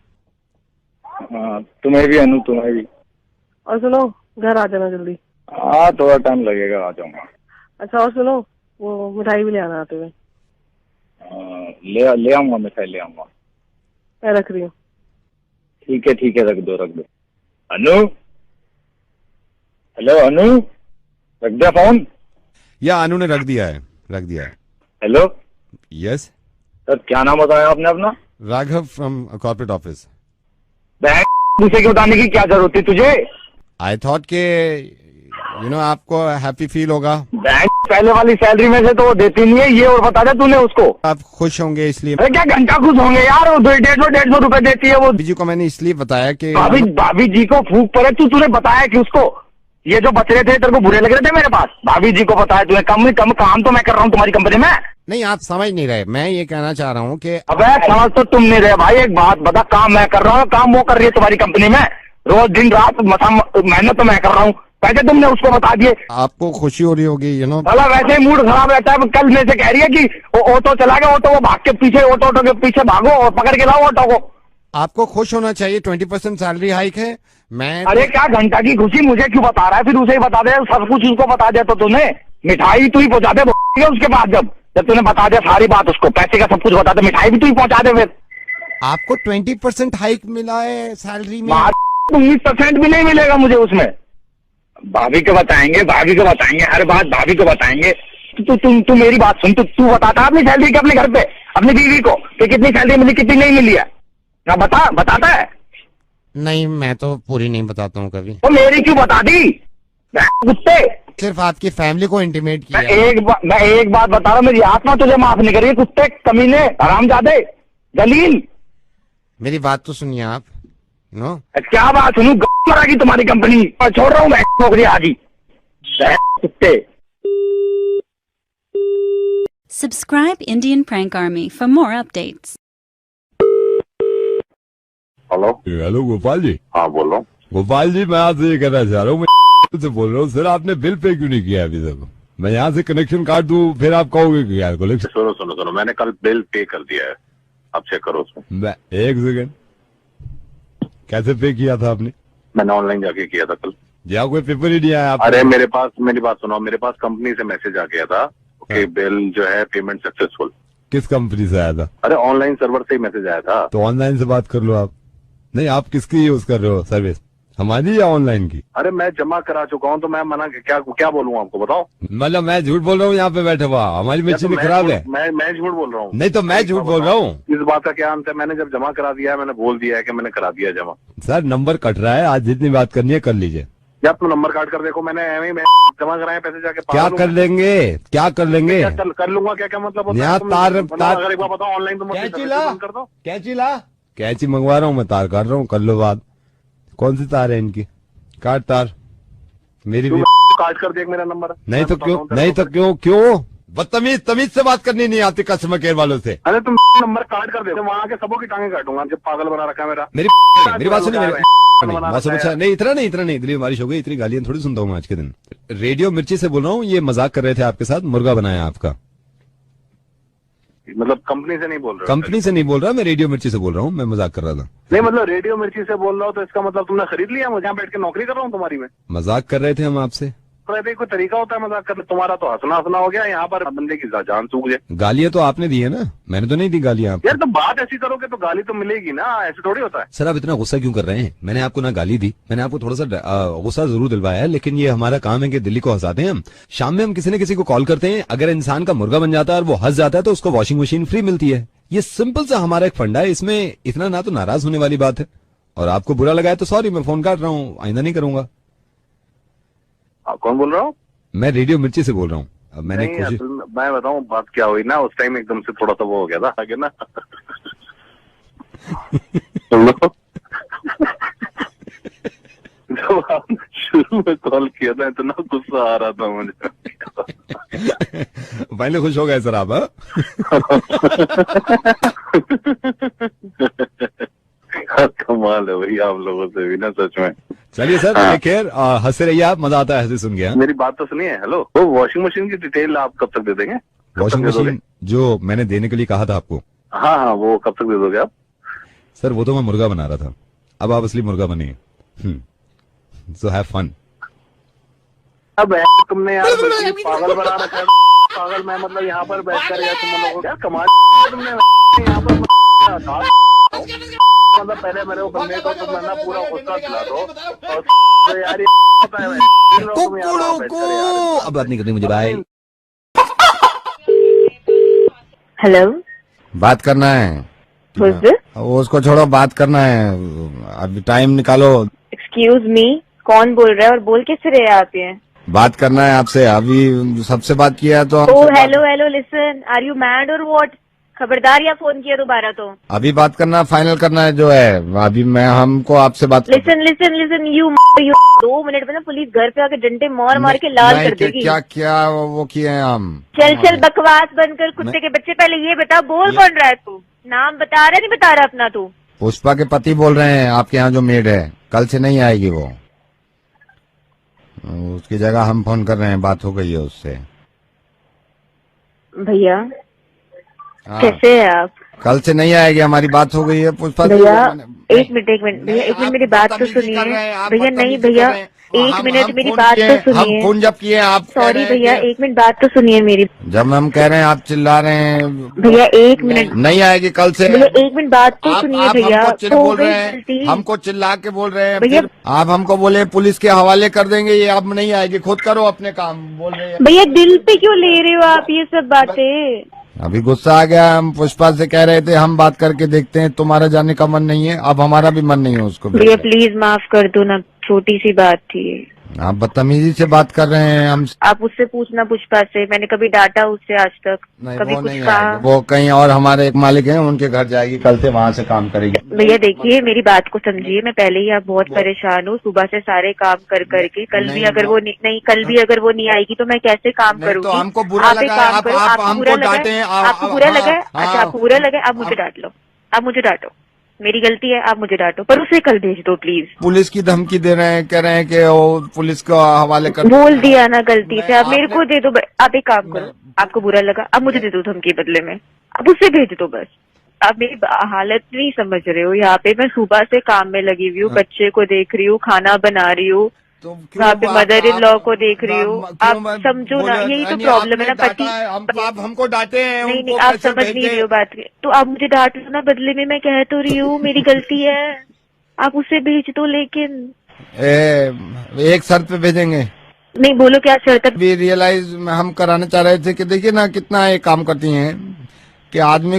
तुम्हें भी अनु, तुम्हें भी। और सुनो, घर आ जाना जल्दी। हाँ थोड़ा टाइम लगेगा, आ जाऊंगा। अच्छा और सुनो, वो मिठाई भी ले आना आते हुए। ले आऊंगा, मिठाई ले आऊंगा। मैं रख रही हूँ। ठीक है रख दो। अनु, हेलो अनु, रख दिया फोन? या अनु ने रख दिया है। हेलो, यस सर क्या नाम बताया आपने अपना? Raghav from corporate office. मुझे क्यों बताने की क्या जरूरत थी तुझे? आई थॉट के आपको हैप्पी फील होगा। पहले वाली सैलरी में से तो वो देती नहीं है, ये और बता दे तूने उसको। आप खुश होंगे इसलिए। अरे क्या घंटा खुश होंगे यार, वो 150 रुपए देती है वो। भाभी जी को मैंने इसलिए बताया कि भाभी जी को फूक पड़े, तूने बताया कि उसको ये जो बच रहे थे तेरे को बुरे लग रहे थे मेरे पास, भाभी जी को बताया तूने। कम काम तो मैं कर रहा हूँ तुम्हारी कंपनी में। नहीं आप समझ नहीं रहे, मैं ये कहना चाह रहा हूँ कि अबे समझ तो तुम नहीं रहे भाई। एक बात बता, काम मैं कर रहा हूँ, काम वो कर रही है तुम्हारी कंपनी में। रोज दिन रात मेहनत तो मैं कर रहा हूँ, पैसे तुमने उसको बता दिए। आपको खुशी हो रही होगी भला वैसे ही मूड खराब रहता है। कल मेरे से कह रही है कि ऑटो चला गया, ऑटो वो भाग के पीछे, ऑटो के पीछे भागो और पकड़ के लाओ ऑटो को। आपको खुश होना चाहिए, 20% सैलरी हाइक है। मैं अरे क्या घंटा की खुशी, मुझे क्यों बता रहा है? फिर उसे ही बता दे, सब कुछ उसको बता दे। तो तूने मिठाई तू ही पहुंचा दे उसके बाद, जब तूने बता दिया सारी बात उसको, पैसे का सब कुछ बता दे, मिठाई भी तू ही पहुंचा दे। फिर आपको 20% हाइक मिला है सैलरी में। 19% भी नहीं मिलेगा मुझे उसमें। भाभी को बताएंगे, हर बात भाभी को बताएंगे। तू मेरी बात सुन, तू बताता अपनी सैलरी के अपने घर पे अपनी बीवी को कि कितनी सैलरी मिली कितनी नहीं मिली है? बताता है? नहीं, मैं तो पूरी नहीं बताता हूँ कभी। तो मेरी क्यों बता दी कुत्ते? सिर्फ आपकी फैमिली को इंटीमेट किया। मैं एक बात बता रहा हूँ, मेरी आत्मा तुझे माफ नहीं करेगी कुत्ते, कमीने, हरामजादे, जलील। मेरी बात तो सुनिए आप। नो क्या बात सुनूं? मरागी तुम्हारी कंपनी, छोड़ रहा हूँ मैं नौकरी आज ही, कुत्ते। Subscribe Indian Prank Army for more updates. Hello Gopal ji. हाँ बोल रहा हूँ। गोपाल जी, मैं आपसे ये कहना चाह रहा हूँ, मैं से बोल रहा हूँ सर, आपने बिल पे क्यों नहीं किया अभी तक? मैं यहाँ से कनेक्शन काट दूं, फिर आप कहोगे कि यार सुनो सुनो सुनो, मैंने कल बिल पे कर दिया है, अब चेक करो उसमें। एक सेकंड, कैसे पे किया था आपने? मैंने ऑनलाइन जाके किया था कल। या कोई पेपर ही नहीं आया आप? अरे मेरे पास, मेरी बात सुनो, मेरे पास कंपनी से मैसेज आ गया था कि बिल जो है पेमेंट सक्सेसफुल। किस कंपनी से आया था? अरे ऑनलाइन सर्वर से ही मैसेज आया था। तो ऑनलाइन से बात कर लो आप। नहीं, आप किसकी यूज कर रहे हो सर्विस, हमारी या ऑनलाइन की? अरे मैं जमा करा चुका हूँ, तो मैं मना क्या बोलूँ आपको, बताओ? मतलब मैं झूठ बोल रहा हूँ यहाँ पे बैठा हुआ? हमारी मशीन खराब है। मैं झूठ बोल रहा हूँ? नहीं तो मैं झूठ बोल रहा हूँ? इस बात का क्या अंत है? मैंने जब जमा करा दिया है, मैंने बोल दिया है कि मैंने करा दिया जमा। सर नंबर कट रहा है, आज जितनी बात करनी है कर लीजिए। या तो नंबर काट कर देखो, मैंने जमा कराए पैसे जाके। क्या कर लेंगे, क्या कर लेंगे? कर लूंगा, क्या क्या मतलब? यहाँ तार अगर एक बार बताओ ऑनलाइन तो कर दो। कैंची मंगवा रहा हूँ मैं, तार काट रहा हूँ, कर लो बात। कौन सी तार है इनकी? काट तार मेरी भी। काट कर देख मेरा नंबर। नहीं तो क्यों, नहीं तो क्यों बदतमीज, तमीज से बात करनी नहीं आती कस्टमर केयर वालों से। अरे तुम नंबर काट कर दे, वहाँ के सबों की टांगे काटूंगा, जब पागल बना रखा है मेरा। मेरी बात सुनिए, मौसम अच्छा नहीं, इतना नहीं दिल्ली में बारिश हो गई, इतनी गालियां थोड़ी सुनता हूँ मैं आज के दिन। रेडियो मिर्ची से बोल रहा हूँ, ये मजाक कर रहे थे आपके साथ, मुर्गा बनाया आपका। मतलब कंपनी से नहीं बोल रहा? कंपनी से नहीं बोल रहा, मैं रेडियो मिर्ची से बोल रहा हूँ, मैं मजाक कर रहा था। नहीं मतलब रेडियो मिर्ची से बोल रहा हूँ तो इसका मतलब तुमने खरीद लिया? मुझे यहाँ बैठ के नौकरी कर रहा हूँ तुम्हारी में? मजाक कर रहे थे हम आपसे। कोई तरीका होता है मजाक करने? तुम्हारा तो हंसना हो गया, यहाँ पर बंदे की जान सूख जाए। गालियां तो आपने दी है ना, मैंने तो नहीं दी गालियां आपको। यार तो बात ऐसी करोगे तो गाली तो मिलेगी ना, ऐसे थोड़ी होता है। सर आप इतना गुस्सा क्यों कर रहे हैं? मैंने आपको ना गाली दी, मैंने आपको थोड़ा सा गुस्सा जरूर दिलवाया है, लेकिन ये हमारा काम है कि दिल्ली को हंसाते हैं हम। शाम में हम किसी न किसी को कॉल करते हैं, अगर इंसान का मुर्गा बन जाता है और वो हंस जाता है तो उसको वॉशिंग मशीन फ्री मिलती है। ये सिंपल सा हमारा एक फंडा है, इसमें इतना ना तो नाराज होने वाली बात है। और आपको बुरा लगा है तो सॉरी, मैं फोन काट रहा हूँ, आइंदा नहीं करूंगा। आप कौन बोल रहा हूँ? मैं रेडियो मिर्ची से बोल रहा हूँ। अब मैंने कोशिश, मैं बताऊँ बात क्या हुई ना, उस टाइम एकदम से थोड़ा सा वो हो गया था आगे ना। जब आपने शुरू में कॉल किया था इतना गुस्सा आ रहा था मुझे। पहले खुश हो गए सर आप? कमाल है भाई आप लोगों से भी ना, सच में। चलिए सर, टेक केयर, हंसते रहिए आप, मजा आता है हंसी सुन के। मेरी बात तो सुनिए। हेलो, वो वॉशिंग मशीन की डिटेल आप कब तक दे देंगे? वॉशिंग मशीन जो मैंने देने के लिए कहा था आपको? हाँ, वो कब तक दे दोगे आप? सर वो तो मैं मुर्गा बना रहा था, अब आप असली मुर्गा बनिए। So have fun. अब तुमने यार पागल बना रखा है, पागल। मैं मतलब यहाँ पर बैठकर यार तुम लोगों क्या कमाल तुमने यहाँ पर मतलब पहले मेरे को बनने को तो मैं ना पूरा गुस्सा दिला दो और तो यार अब बात नहीं करनी मुझे भाई। हेलो, बात करना है उसको, छोड़ो, बात करना है, अभी टाइम निकालो। एक्सक्यूज मी, कौन बोल रहा है और बोल किस रहे आप? ये बात करना है आपसे, अभी सबसे बात किया है तो। Hello listen, are you mad और व्हाट? खबरदार, या फोन किया दोबारा तो। अभी बात करना, फाइनल करना है जो है, अभी मैं हमको आपसे बात। लिसन यू 2 मिनट में ना पुलिस घर पे आके डंडे मार के लाल कर देगी। क्या वो किए हैं हम? चल बकवास बनकर कुत्ते के बच्चे, पहले ये बता बोल कौन रहा है तू? नाम बता रहा नहीं बता रहा अपना तू? पुष्पा के पति बोल रहे हैं, आपके यहाँ जो मेड है, कल से नहीं आएगी वो, उसकी जगह हम फोन कर रहे हैं, बात हो गई है उससे। भैया कैसे है आप? कल से नहीं आएगी, हमारी बात हो गई है पुष्पा। भैया एक मिनट भैया, एक मिनट मेरी बात तो सुनिए भैया। नहीं भैया, एक मिनट मेरी बात तो सुनिए। हम फोन जब किए आप, सॉरी भैया, एक मिनट बात तो सुनिए मेरी। जब हम कह रहे हैं आप चिल्ला रहे हैं। भैया एक मिनट, नहीं आएगी कल से। भैया एक मिनट बात तो सुनिए भैया। बोल रहे हैं, हमको चिल्ला के बोल रहे हैं भैया। आप हमको बोले पुलिस के हवाले कर देंगे, ये अब नहीं आएगी, खुद करो अपने काम, बोल रहे हैं। भैया दिल पे क्यों ले रहे हो आप ये सब बातें? अभी गुस्सा आ गया, हम पुष्पा से कह रहे थे हम बात करके देखते हैं, तुम्हारा जाने का मन नहीं है, अब हमारा भी मन नहीं है उसको। भैया प्लीज माफ कर दो ना, छोटी सी बात थी। आप बदतमीजी से बात कर रहे हैं हम। आप उससे पूछना पुष्पा से, मैंने कभी डांटा उससे आज तक? नहीं, कभी वो कुछ नहीं कहा? वो कहीं और हमारे एक मालिक हैं, उनके घर जाएगी, कल से वहाँ से काम करेगी। भैया देखिए मेरी बात को समझिए, मैं पहले ही आप बहुत परेशान हूँ, सुबह से सारे काम कर करके, कल भी अगर वो नहीं कल भी अगर वो नहीं आएगी तो मैं कैसे काम करूँगी? तो हमको बुरा लगा, आप हमको डांटे, आपको बुरा लगा? अच्छा आपको बुरा लगा, आप मुझे डांट लो, आप मुझे डांटो, मेरी गलती है, आप मुझे डांटो, पर उसे कल भेज दो प्लीज। पुलिस की धमकी दे रहे हैं, कह रहे हैं कि वो पुलिस को हवाले कर। बोल दिया ना गलती से, आप मेरे को दे दो। आप एक काम करो, आपको बुरा लगा, आप मुझे दे दो धमकी बदले में, आप उसे भेज दो बस। आप मेरी हालत नहीं समझ रहे हो, यहाँ पे मैं सुबह से काम में लगी हुई हूँ, बच्चे को देख रही हूँ, खाना बना रही हूँ, वहाँ पे मदर इन लॉ को देख रही हूँ। आप समझो ना, यही तो प्रॉब्लम है ना, पति। आप हमको डांटे हैं, नहीं आप समझ नहीं रहे हो बात की, तो आप मुझे डांट लो ना, बदले में मैं कह तो रही हूँ मेरी गलती है, आप उसे भेज दो। लेकिन एक शर्त पे भेजेंगे। नहीं बोलो क्या शर्त है? भी रियलाइज हम कराना चाह रहे थे कि देखिए ना कितना ये काम करती हैं कि आदमी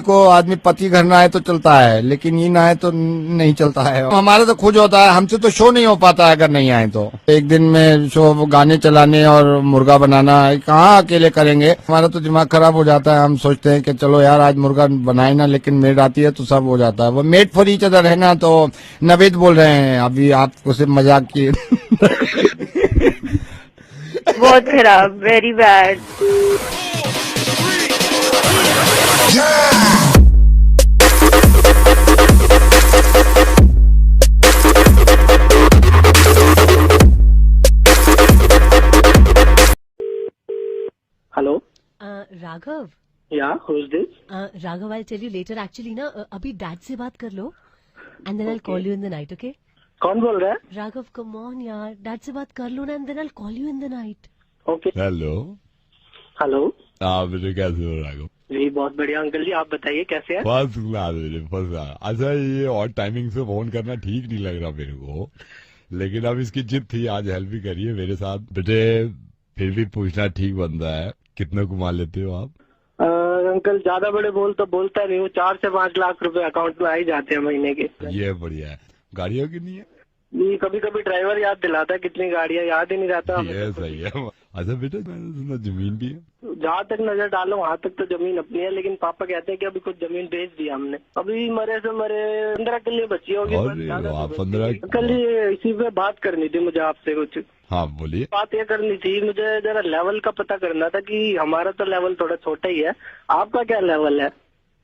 पति घर ना आए तो चलता है, लेकिन ये ना आए तो नहीं चलता है। हमारा तो खुश होता है, हमसे तो शो नहीं हो पाता है अगर नहीं आए तो। एक दिन में शो गाने चलाने और मुर्गा बनाना कहाँ अकेले करेंगे, हमारा तो दिमाग खराब हो जाता है। हम सोचते हैं कि चलो यार आज मुर्गा बनाए ना, लेकिन मेड आती है तो सब हो जाता है। वो मेड फॉर ईच अदर है ना। तो नवेद बोल रहे हैं, अभी आप उसे मजाक किए। बहुत खराब, वेरी बैड। हेलो राघव। या who's this? Raghav, I'll tell you later. Actually ना अभी डैड से बात कर लो and then I'll call you in the night, okay? कौन बोल रहा है? राघव, come on यार, डैड से बात कर लो ना and then I'll call you in the night. Okay. Hello hello. मुझे कैसे हो राघव? जी बहुत बढ़िया अंकल जी, आप बताइए कैसे हैं? First class. अच्छा ये और टाइमिंग से फोन करना ठीक नहीं लग रहा मेरे को, लेकिन अब इसकी जिद थी, आज हेल्प भी करिए मेरे साथ। बेटे फिर भी पूछना ठीक बनता है, कितना कमा लेते हो आप? अंकल ज्यादा बड़े बोल तो बोलता नहीं हूँ, 4 से 5 लाख रुपए अकाउंट में आ ही जाते हैं महीने के। ये बढ़िया है। गाड़ियों की नहीं है? जी कभी कभी ड्राइवर याद दिलाता है कितनी गाड़ियाँ, याद ही नहीं रहता। ये सही है। अच्छा बेटा मैंने सुना जमीन भी है? जहाँ तक नजर डालो वहाँ तक तो जमीन अपनी है, लेकिन पापा कहते हैं कि अभी कुछ जमीन बेच दी हमने, अभी मरे से मरे 15 किले बची होगी। आप 15? कल इसी पे बात करनी थी मुझे आपसे कुछ। हाँ बोलिए। बात ये करनी थी, मुझे जरा लेवल का पता करना था कि हमारा तो लेवल थोड़ा छोटा ही है, आपका क्या लेवल है?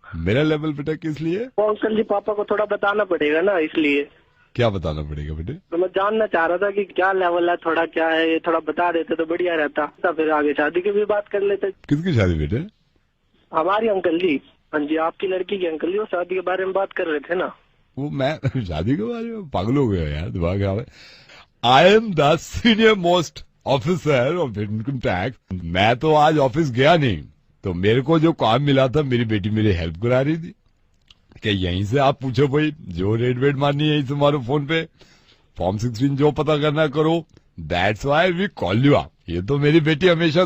मेरा लेवल बेटा किस लिए? वो अंकल जी पापा को थोड़ा बताना पड़ेगा ना, इसलिए। क्या बताना पड़ेगा बेटे? तो मैं जानना चाह रहा था कि क्या लेवल है, थोड़ा क्या है, ये थोड़ा बता देते तो बढ़िया रहता, तो फिर आगे शादी की भी बात कर लेते। किसकी शादी बेटे? हमारी अंकल जी। हाँ जी आपकी लड़की की अंकल जी, वो शादी के बारे में बात कर रहे थे ना। वो मैं शादी के बारे में पागल हो गया यार, दिमाग खराब है। I am the senior most officer of income tax. मैं तो आज ऑफिस गया नहीं, तो मेरे को जो काम मिला था मेरी बेटी मेरी हेल्प करा रही थी कि यहीं से आप पूछो भाई, जो रेट वेट मारनी है यहीं से मारो फोन पे, फॉर्म 16 जो पता करना करो, that's why we call you up. ये तो मेरी बेटी हमेशा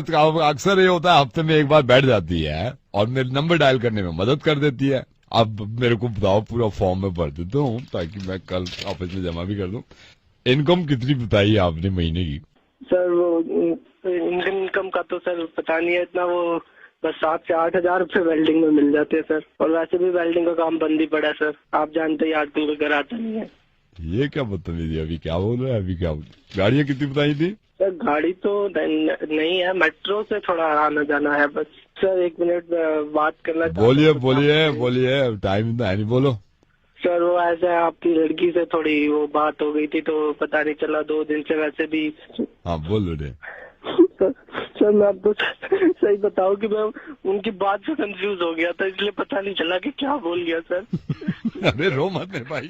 अक्सर ये होता है, हफ्ते में एक बार बैठ जाती है और मेरे नंबर डायल करने में मदद कर देती है। अब मेरे को बताओ, पूरा फॉर्म में भर देता हूँ ताकि मैं कल ऑफिस में जमा भी कर दूं। इनकम कितनी बताई आपने महीने की? सर वो इनकम का तो सर पता नहीं है इतना, वो बस 7 से 8 हजार रुपए वेल्डिंग में मिल जाते हैं सर, और वैसे भी वेल्डिंग का काम बंद ही पड़ा है सर, आप जानते ही आजकल कोई घर आता नहीं है। ये क्या बदतमीजी, अभी क्या बोल रहे हैं? अभी क्या गाड़ियाँ कितनी बताई थी? सर गाड़ी तो नहीं है, मेट्रो से थोड़ा आना जाना है बस। सर 1 मिनट बात करना। बोलिए, टाइम है नहीं, बोलो। सर वो ऐसा है, आपकी लड़की से थोड़ी वो बात हो गई थी तो पता नहीं चला, 2 दिन से वैसे भी। हाँ बोलो रे। सर मैं आपको सही बताऊं कि मैं उनकी बात से कंफ्यूज हो गया था, इसलिए पता नहीं चला कि क्या बोल गया सर। अरे रो मत मेरे भाई।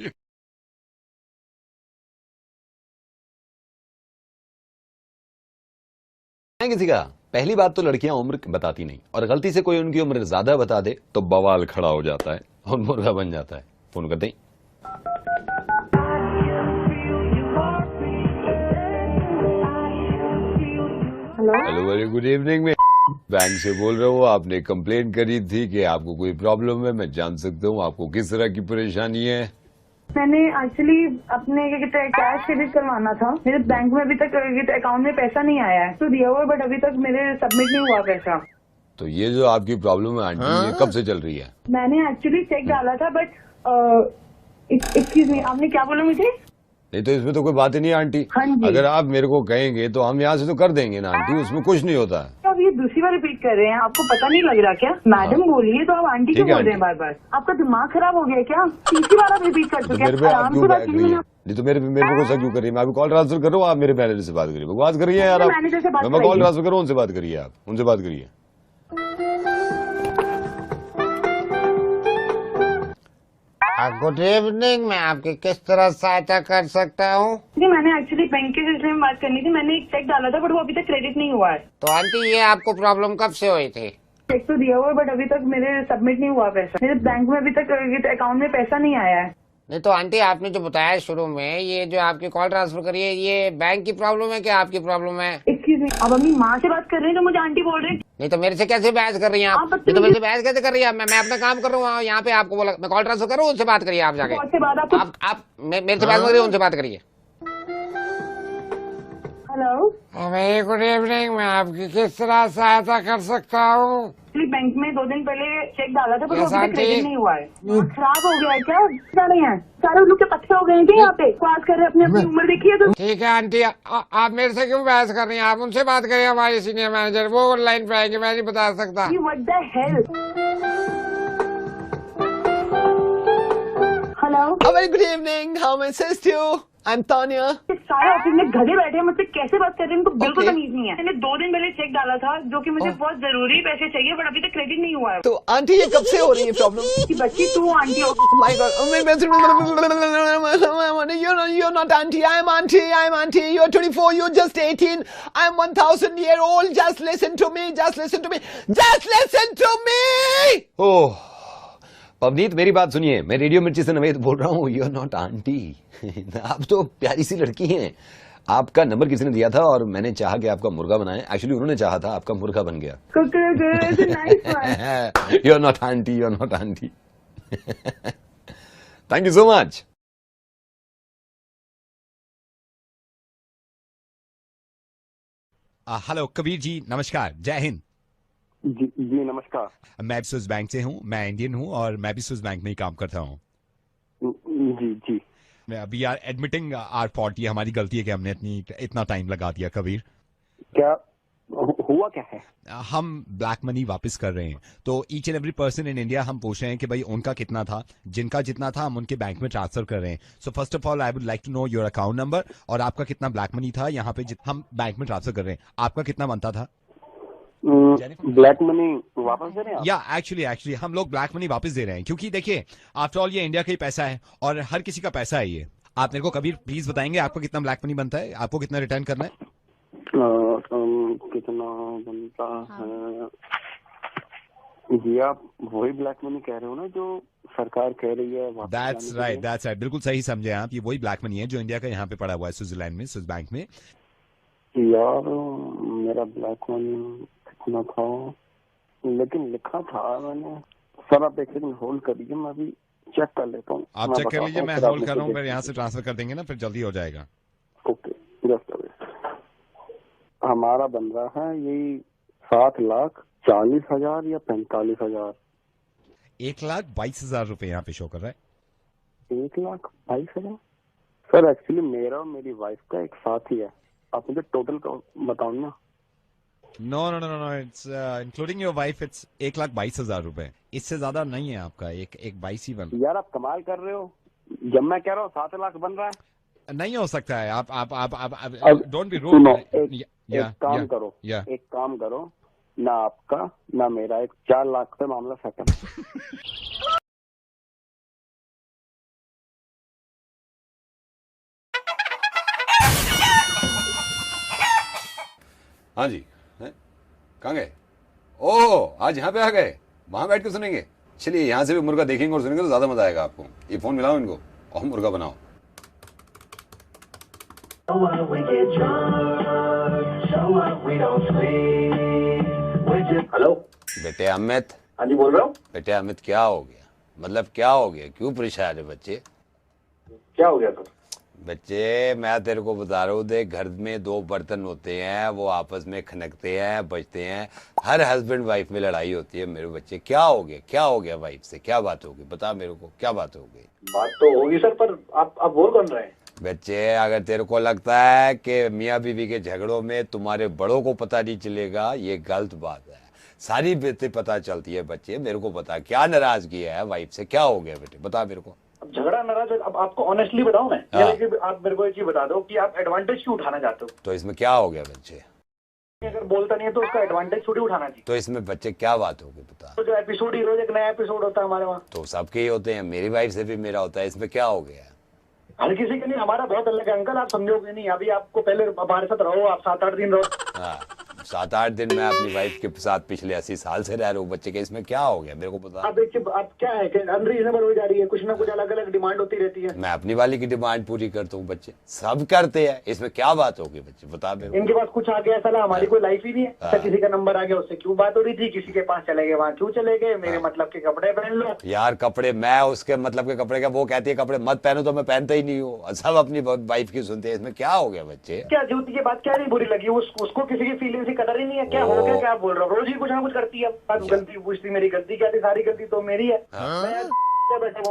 किसी का पहली बात तो लड़कियां उम्र बताती नहीं, और गलती से कोई उनकी उम्र ज्यादा बता दे तो बवाल खड़ा हो जाता है और मुर्गा बन जाता है। फोन कर दें। हेलो वेरी गुड इवनिंग में बैंक से बोल रहे हो, आपने कंप्लेन करी थी कि आपको कोई प्रॉब्लम है, मैं जान सकता हूँ आपको किस तरह की परेशानी है? मैंने एक्चुअली अपने कैश क्रेडिट करवाना था। मेरे बैंक में अभी तक अकाउंट में पैसा नहीं आया है, तो दिया हुआ बट अभी तक मेरे सबमिट नहीं हुआ पैसा। तो ये जो आपकी प्रॉब्लम है आंटी, ये कब से चल रही है? मैंने एक्चुअली चेक डाला था बट एक्सक्यूज मी, आपने क्या बोला मुझे? नहीं तो इसमें तो कोई बात ही नहीं आंटी। हाँ जी। अगर आप मेरे को कहेंगे तो हम यहाँ से तो कर देंगे ना आंटी, उसमें कुछ नहीं होता है। अब ये दूसरी बार रिपीट कर रहे हैं, आपको पता नहीं लग रहा क्या? मैडम बोलिए तो आप आंटी क्यों ठीक है, बोल रहे हैं बार बार? आपका दिमाग खराब हो गया क्या? तीसरी बार आप रिपीट कर तो चुके मेरे पे हैं। आप आराम क्यों से बात बैठ कीजिए रही ना। है? नहीं तो मेरे को गुस्सा क्यों कर रही है? मैं अभी कॉल ट्रांसफर कर रहा हूँ, आप मेरे मैनेजर से बात करिए। बकवास कर रही है यार आप। मैनेजर से बात मैं कॉल करिए। ट्रांसफर कर रहा हूँ, उनसे बात करिए, आप उनसे बात करिए। गुड इवनिंग, मैं आपकी किस तरह सहायता कर सकता हूँ? जी मैंने एक्चुअली बैंक के सिलसिले में बात करनी थी। मैंने एक चेक डाला था बट वो अभी तक क्रेडिट नहीं हुआ है। तो आंटी ये आपको प्रॉब्लम कब से हुई थी? चेक तो दिया हुआ है बट अभी तक मेरे सबमिट नहीं हुआ पैसा। मेरे बैंक में अभी तक अकाउंट में पैसा नहीं आया है। नहीं तो आंटी आपने जो बताया शुरू में, ये जो आपकी कॉल ट्रांसफर करी है, ये बैंक की प्रॉब्लम है क्या आपकी प्रॉब्लम है? एक्सक्यूज मी, अब अपनी माँ से बात कर रहे हैं तो मुझे आंटी बोल रहे हैं। नहीं तो मेरे से कैसे बहस कर रही हैं आप? नहीं तो मेरे से बहस कैसे कर रही हैं? मैं अपना काम कर रहा हूँ यहाँ पे, आपको बोला मैं कॉल ट्रांसफर करूँ, उनसे बात करिए आप जाके। आप मेरे से बात करिए, उनसे बात करिए। हेलो वेरी गुड इवनिंग, मैं आपकी किस तरह सहायता कर सकता हूँ? बैंक में 2 दिन पहले चेक डाला था पर वो Yes, अभी तक aunty. क्रेडिट नहीं हुआ है। खराब हो गया है क्या? जा रहे हैं सारे लोग के पत्ते हो गए हैं क्या यहाँ पे? क्लास कर रहे हैं, अपनी अपनी उम्र देखिए तो। ठीक है आंटी, आप मेरे से क्यों बहस कर रही हैं? आप उनसे बात करिए, हमारे सीनियर मैनेजर, वो ऑनलाइन पे आएंगे, मैं नहीं बता सकता। What the hell? Hello very good evening, how may assist you? I am Tania. सारे ऑफिस में गधे बैठे हैं, मुझसे कैसे बात कर रहे हैं? उनको बिल्कुल Okay. तमीज नहीं है। मैंने 2 दिन पहले चेक डाला था जो कि मुझे बहुत जरूरी पैसे चाहिए बट अभी तक क्रेडिट नहीं हुआ है। तो आंटी ये कब से हो रही है प्रॉब्लम? कि बच्ची तू आंटी हो। My God, you're not auntie, I am auntie, I am auntie. You're 24, you're just 18. I am 1000 year old. Just listen to me, just listen to me, just listen to me. ओह पवनीत, मेरी बात सुनिए, मैं radio मिर्ची से नवेद बोल रहा हूँ। You are not aunty. आप तो प्यारी सी लड़की हैं। आपका नंबर किसी ने दिया था और मैंने चाहा कि आपका मुर्गा बनाएं। एक्चुअली उन्होंने चाहा था, आपका मुर्गा बन गया। You are not aunty, you are not aunty. Thank you so much. Hello Kabir ji, नमस्कार, जय हिंद। जी नमस्कार। मैं भी स्विस बैंक से हूँ, मैं इंडियन हूँ और मैं भी स्विस बैंक में ही काम करता हूँ। जी we are admitting our fault, ये हमारी गलती है कि हमने इतना टाइम लगा दिया। कबीर, क्या हुआ क्या है? हम ब्लैक मनी वापस कर रहे हैं, तो each and every person in India हम पूछ रहे हैं कि भाई उनका कितना था, जिनका जितना था हम उनके बैंक में ट्रांसफर कर रहे हैं। So first of all I would like to know your account number और आपका कितना ब्लैक मनी था यहाँ पे हम बैंक में ट्रांसफर कर रहे हैं। आपका कितना बनता था? ब्लैक मनी वापस दे रहे हैं? या एक्चुअली हम लोग ब्लैक मनी वापस दे रहे हैं क्योंकि देखिए आफ्टर ऑल ये इंडिया का ही पैसा है और हर किसी का पैसा है ये। आप मेरे को कबीर प्लीज बताएंगे आपको कितना ब्लैक मनी बनता है, आपको कितना रिटर्न करना है? कितना बनता है जी? आप वही ब्लैक मनी कह रहे हो ना जो सरकार कह रही है? दैट्स राइट, बिल्कुल सही समझे आप। ये वही ब्लैक मनी है जो इंडिया का यहाँ पे पड़ा हुआ है स्विट्जरलैंड में, स्विस बैंक में। यार मेरा ब्लैक मनी कितना था, लेकिन लिखा था मैंने। सर आप एक सेकंड होल्ड करिए, मैं अभी चेक कर लेता हूँ। आप चेक कर लीजिए, मैं होल्ड कर रहा हूँ, फिर यहाँ से ट्रांसफर कर देंगे ना, फिर जल्दी हो जाएगा। ओके जस्ट हमारा बन रहा है यही 7,40,000 या 45,000। 1,22,000 रुपए यहाँ पे शो कर रहा है। 1,22,000? सर एक्चुअली मेरा और मेरी वाइफ का एक साथ ही है। आप मुझे टोटल बताओ ना। No, it's including your wife, it's 1,22,000 रुपए। इससे ज्यादा नहीं है आपका, एक 22 ही बन। यार आप कमाल कर रहे हो, जब मैं कह रहा हूँ 7 लाख बन रहा है। नहीं हो सकता है। आप डोंट बी सुनो, रूड। एक काम करो, ना आपका ना मेरा, एक 4 लाख पे मामला सेटल। हाँ जी, कहाँ गए? ओह आज यहाँ पे आ गए, वहां बैठ के सुनेंगे। चलिए यहाँ से भी मुर्गा देखेंगे और सुनेंगे तो ज्यादा मजा आएगा आपको। ये फोन मिलाओ इनको और मुर्गा बनाओ। We get drunk, show up, we don't sleep. We hello बेटे अमित। हाँ जी बोल रहा हूँ। बेटे अमित क्या हो गया, मतलब क्या हो गया, क्यों परेशान है बच्चे? क्या हो गया सर? बच्चे मैं तेरे को बता रहा हूँ, देख घर में दो बर्तन होते हैं, वो आपस में खनकते हैं, बजते हैं, हर हस्बैंड वाइफ में लड़ाई होती है मेरे बच्चे। क्या हो गया वाइफ से, क्या बात होगी, बता मेरे को क्या बात हो गई? बात तो होगी सर, पर आप बोल कौन रहे हैं? बच्चे अगर तेरे को लगता है कि मियाँ बीवी के झगड़ों में तुम्हारे बड़ों को पता नहीं चलेगा, ये गलत बात है। सारी बातें पता चलती है बच्चे। मेरे को बता क्या नाराजगी है वाइफ से, क्या हो गया बेटे, बता मेरे को। अब झगड़ा नाराज, अब आपको ऑनेस्टली बताऊं मैं, आप मेरे को एक चीज बता दो कि आप एडवांटेज क्यों उठाना चाहते हो? तो इसमें क्या हो गया बच्चे? अगर बोलता नहीं है तो उसका एडवांटेज थोड़ी उठाना चाहिए। तो इसमें बच्चे क्या बात होगी बता। तो जो एपिसोड ही रोज एक नया एपिसोड होता है हमारे वहाँ। तो सबके ही होते हैं, मेरी वाइफ से भी मेरा होता है, इसमें क्या हो गया? हर किसी के नहीं, हमारा बहुत अलग है अंकल, आप समझोगे नहीं। अभी आपको पहले हमारे साथ रहो, आप 7-8 दिन रहो। हाँ 7-8 दिन मैं अपनी वाइफ के साथ पिछले 80 साल से रह रहा हूँ। बच्चे के इसमें क्या हो गया मेरे को बता। अब क्या है कि अनरीजनेबल हो जा रही है, कुछ ना कुछ अलग अलग डिमांड होती रहती है। मैं अपनी वाली की डिमांड पूरी करता हूँ, बच्चे सब करते हैं, इसमें क्या बात होगी बच्चे बता मेरे को। इनके पास कुछ आ गया साला, हमारी कोई लाइफ ही नहीं है। अच्छा किसी का नंबर आ गया, उससे क्यों बात हो रही थी, किसी के पास चले गए, वहाँ क्यों चले गए, मेरे मतलब के कपड़े पहन लो। यार कपड़े, मैं उसके मतलब के कपड़े का, वो कहती है कपड़े मत पहनो तो मैं पहनता ही नहीं हूँ। सब अपनी वाइफ की सुनते हैं, इसमें क्या हो गया बच्चे? क्या जूती की बात क्या नहीं बुरी लगी, उसको किसी की फीलिंग्स की कदर ही नहीं है क्या? हो गया क्या बोल रहा हूँ, रोज ही कुछ ना कुछ करती है। गलती पूछती, मेरी गलती क्या थी, सारी गलती तो मेरी है।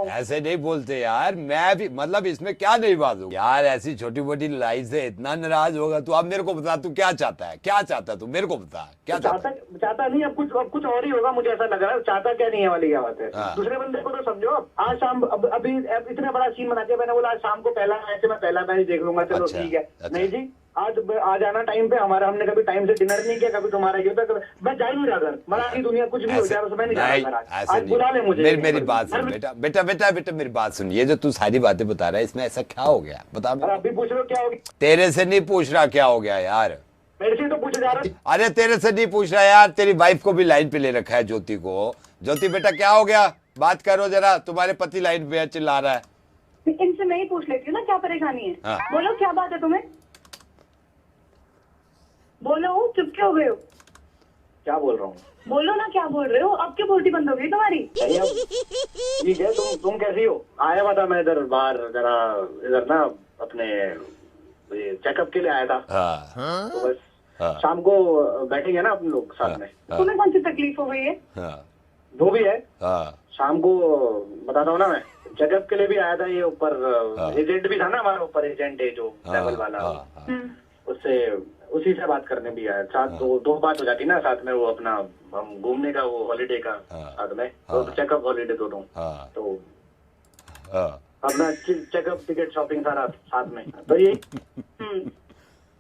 ऐसे नहीं बोलते यार, मैं भी मतलब इसमें क्या नहीं बात होगी यार। ऐसी छोटी मोटी लड़ाई से इतना नाराज होगा तू? अब मेरे को बता तू क्या चाहता है, क्या चाहता है तू मेरे को बता, क्या चाहता नहीं। अब कुछ और ही होगा, मुझे ऐसा लग रहा है। चाहता क्या नहीं है वाली क्या बात है? दूसरे बंदे को तो समझो। आज शाम अभी इतना बड़ा सीन बना के मैंने बोला आज शाम को पहला मैच, मैं पहला मैच देख लूंगा, चलो ठीक है। नहीं जी, आज आना टाइम पे, हमारा हमने कभी टाइम से डिनर नहीं किया, कभी तुम्हारा ये होता, मैं जा ही नहीं रहा घर। मरा की दुनिया कुछ भी हो जाए, मैं नहीं जा रहा। आज बुला ले मुझे। मेरी बात सुन बेटा मेरी बात सुन। ये जो तू सारी बातें बता रहा है, इसमें ऐसा क्या हो गया बता। अभी पूछ रहे हो क्या हो गया? तेरे से नहीं पूछ रहा क्या हो गया यार, मेरे से तो पूछा जा रहा। अरे तेरे से नहीं पूछ रहा यार, तेरी वाइफ को भी लाइन पे ले रखा है, ज्योति को। ज्योति बेटा क्या हो गया, बात करो जरा, तुम्हारे पति लाइन पे चिल्ला रहा है। इनसे मैं ही पूछ लेती हूँ ना क्या परेशानी है। बोलो क्या बात है तुम्हें, बोलो, चुप क्यों हो गए हो? क्या बोल रहा हूँ? बोलो ना क्या बोल रहे हो, अब क्यों बोलती बंद हो गई तुम्हारी? ठीक है, तुम कैसी हो? आया हुआ था मैं इधर बाहर, जरा इधर ना अपने चेकअप के लिए आया था। तो बस शाम को बैठेंगे ना अपन लोग साथ में। तुम्हें कौन सी तकलीफ हो गई है? जो भी है शाम को बताता हूँ ना। मैं चेकअप के लिए भी आया था, ये ऊपर एजेंट भी था ना हमारा, ऊपर एजेंट है जो ट्रैवल वाला, उससे उसी से बात करने भी आया। साथ दो बात हो जाती ना साथ में, वो अपना हम घूमने का, वो हॉलीडे का साथ में, तो चेकअप हॉलीडे दोनों, तो अपना चेकअप टिकट शॉपिंग सारा साथ में। तो ये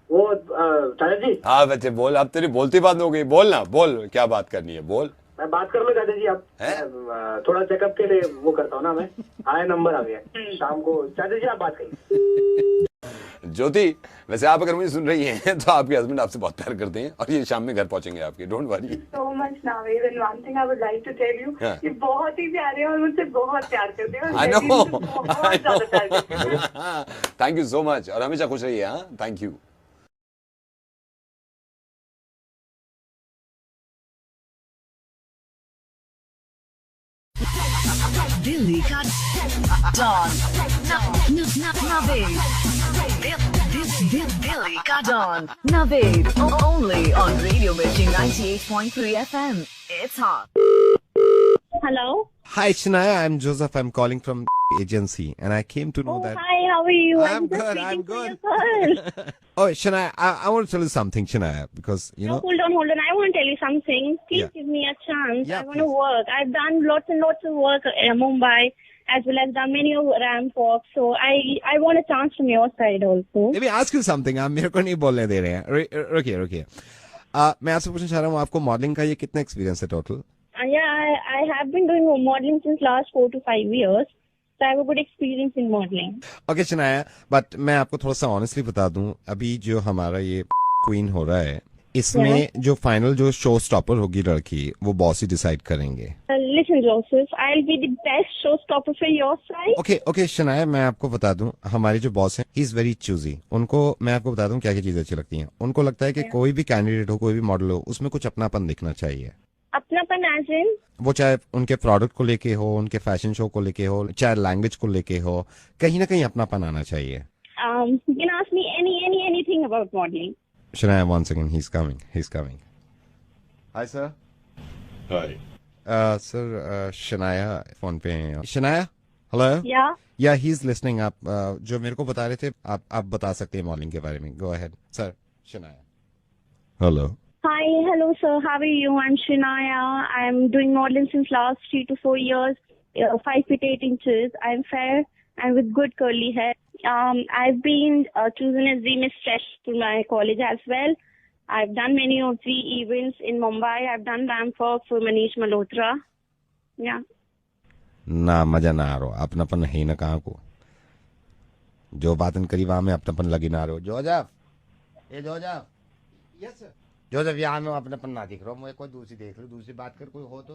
वो चाचा जी। हाँ बच्चे बोल, अब तेरी बोलती बात हो गई, बोल ना, बोल क्या बात करनी है, बोल। मैं बात कर लो चाचा जी, अब थोड़ा चेकअप के लिए वो करता हूँ ना मैं। आया नंबर आ गया शाम को, चाचा जी आप बात करिए। ज्योति वैसे आप अगर मुझे सुन रही हैं तो आपके हस्बैंड आपसे बहुत प्यार करते हैं और ये शाम में घर पहुंचेंगे आपके, don't worry. So much Naveed, and one thing I would like to tell you, ये बहुत ही प्यारे और मुझसे बहुत प्यार करते हैं। I know. Thank you so much, और हमेशा खुश रहिए। हाँ थैंक यू। दिल्ली का डॉन नवेद, दिल्ली का don Naved, only on Radio Mirchi 98.3 FM. It's hot. Hello. Hi Shania, I'm Joseph. I'm calling from agency, and I came to know that. Hi, how are you? I'm good. I'm good. Oh, Shania, I want to tell you something, Shania, because you know. Hold on. I want to tell you something. Please give me a chance. I want to work. I've done lots and lots of work in Mumbai, as well as done many ramp walks. So I want a chance from your side also. Let me ask you something. आप मेरे को नहीं बोलने दे रहे हैं. रुकिए. मैं आपसे पूछना चाह रहा हूँ, आपको मॉडलिंग का ये कितना एक्सपीरियंस है total? Yeah, I have been doing modeling since last 4 to 5 years. So I have a good experience in modeling. Okay, Shania, but मैं आपको थोड़ा सा ऑनेस्टली बता दूं, अभी जो हमारा ये क्वीन हो रहा है, इसमें जो फाइनल जो शो स्टॉपर होगी लड़की वो बॉस ही डिसाइड करेंगे। Listen, Joseph, I'll be the best showstopper for your side. Okay Shanaya, मैं आपको बता दूं, हमारे जो बॉस हैं ही इज वेरी चूजी। उनको मैं आपको बता दूं क्या क्या चीजें अच्छी लगती हैं। उनको लगता है कि कोई भी कैंडिडेट हो, कोई भी मॉडल हो, उसमें कुछ अपनापन दिखना चाहिए। अपनापन एज इन? वो चाहे उनके प्रोडक्ट को लेके हो, उनके फैशन शो को लेके हो, चाहे लैंग्वेज को लेके हो, कहीं ना कहीं अपनापन आना चाहिए। You can ask me anything about modeling. Shania, one second, he's coming. Hi, sir. Hi. Sir, Shania phone पे हैं। Shania, hello. Yeah, he's listening. आप जो मेरे को बता रहे थे, आप बता सकते हैं मॉडलिंग के बारे में। Go ahead, sir. Shania. Hello. Hi, hello sir. How are you? I'm Shania. I'm doing modeling since last 3 to 4 years. 5 feet 8 inches. I'm fair and with good curly hair. I've been chosen as the Miss Fresh to my college as well. I've done many of the events in Mumbai. I've done ramp walk for Manish Malhotra. Yeah. ना मजा ना आ रहा, अपनापन है ना कहाँ को। जो बातन करी वहां में अपनापन लगी ना रहो। Joseph yes sir. जोजफ यहाँ में अपनापन ना दिख रहा, मुझे कोई दूसरी देख लो, दूसरी बात कर, कोई हो तो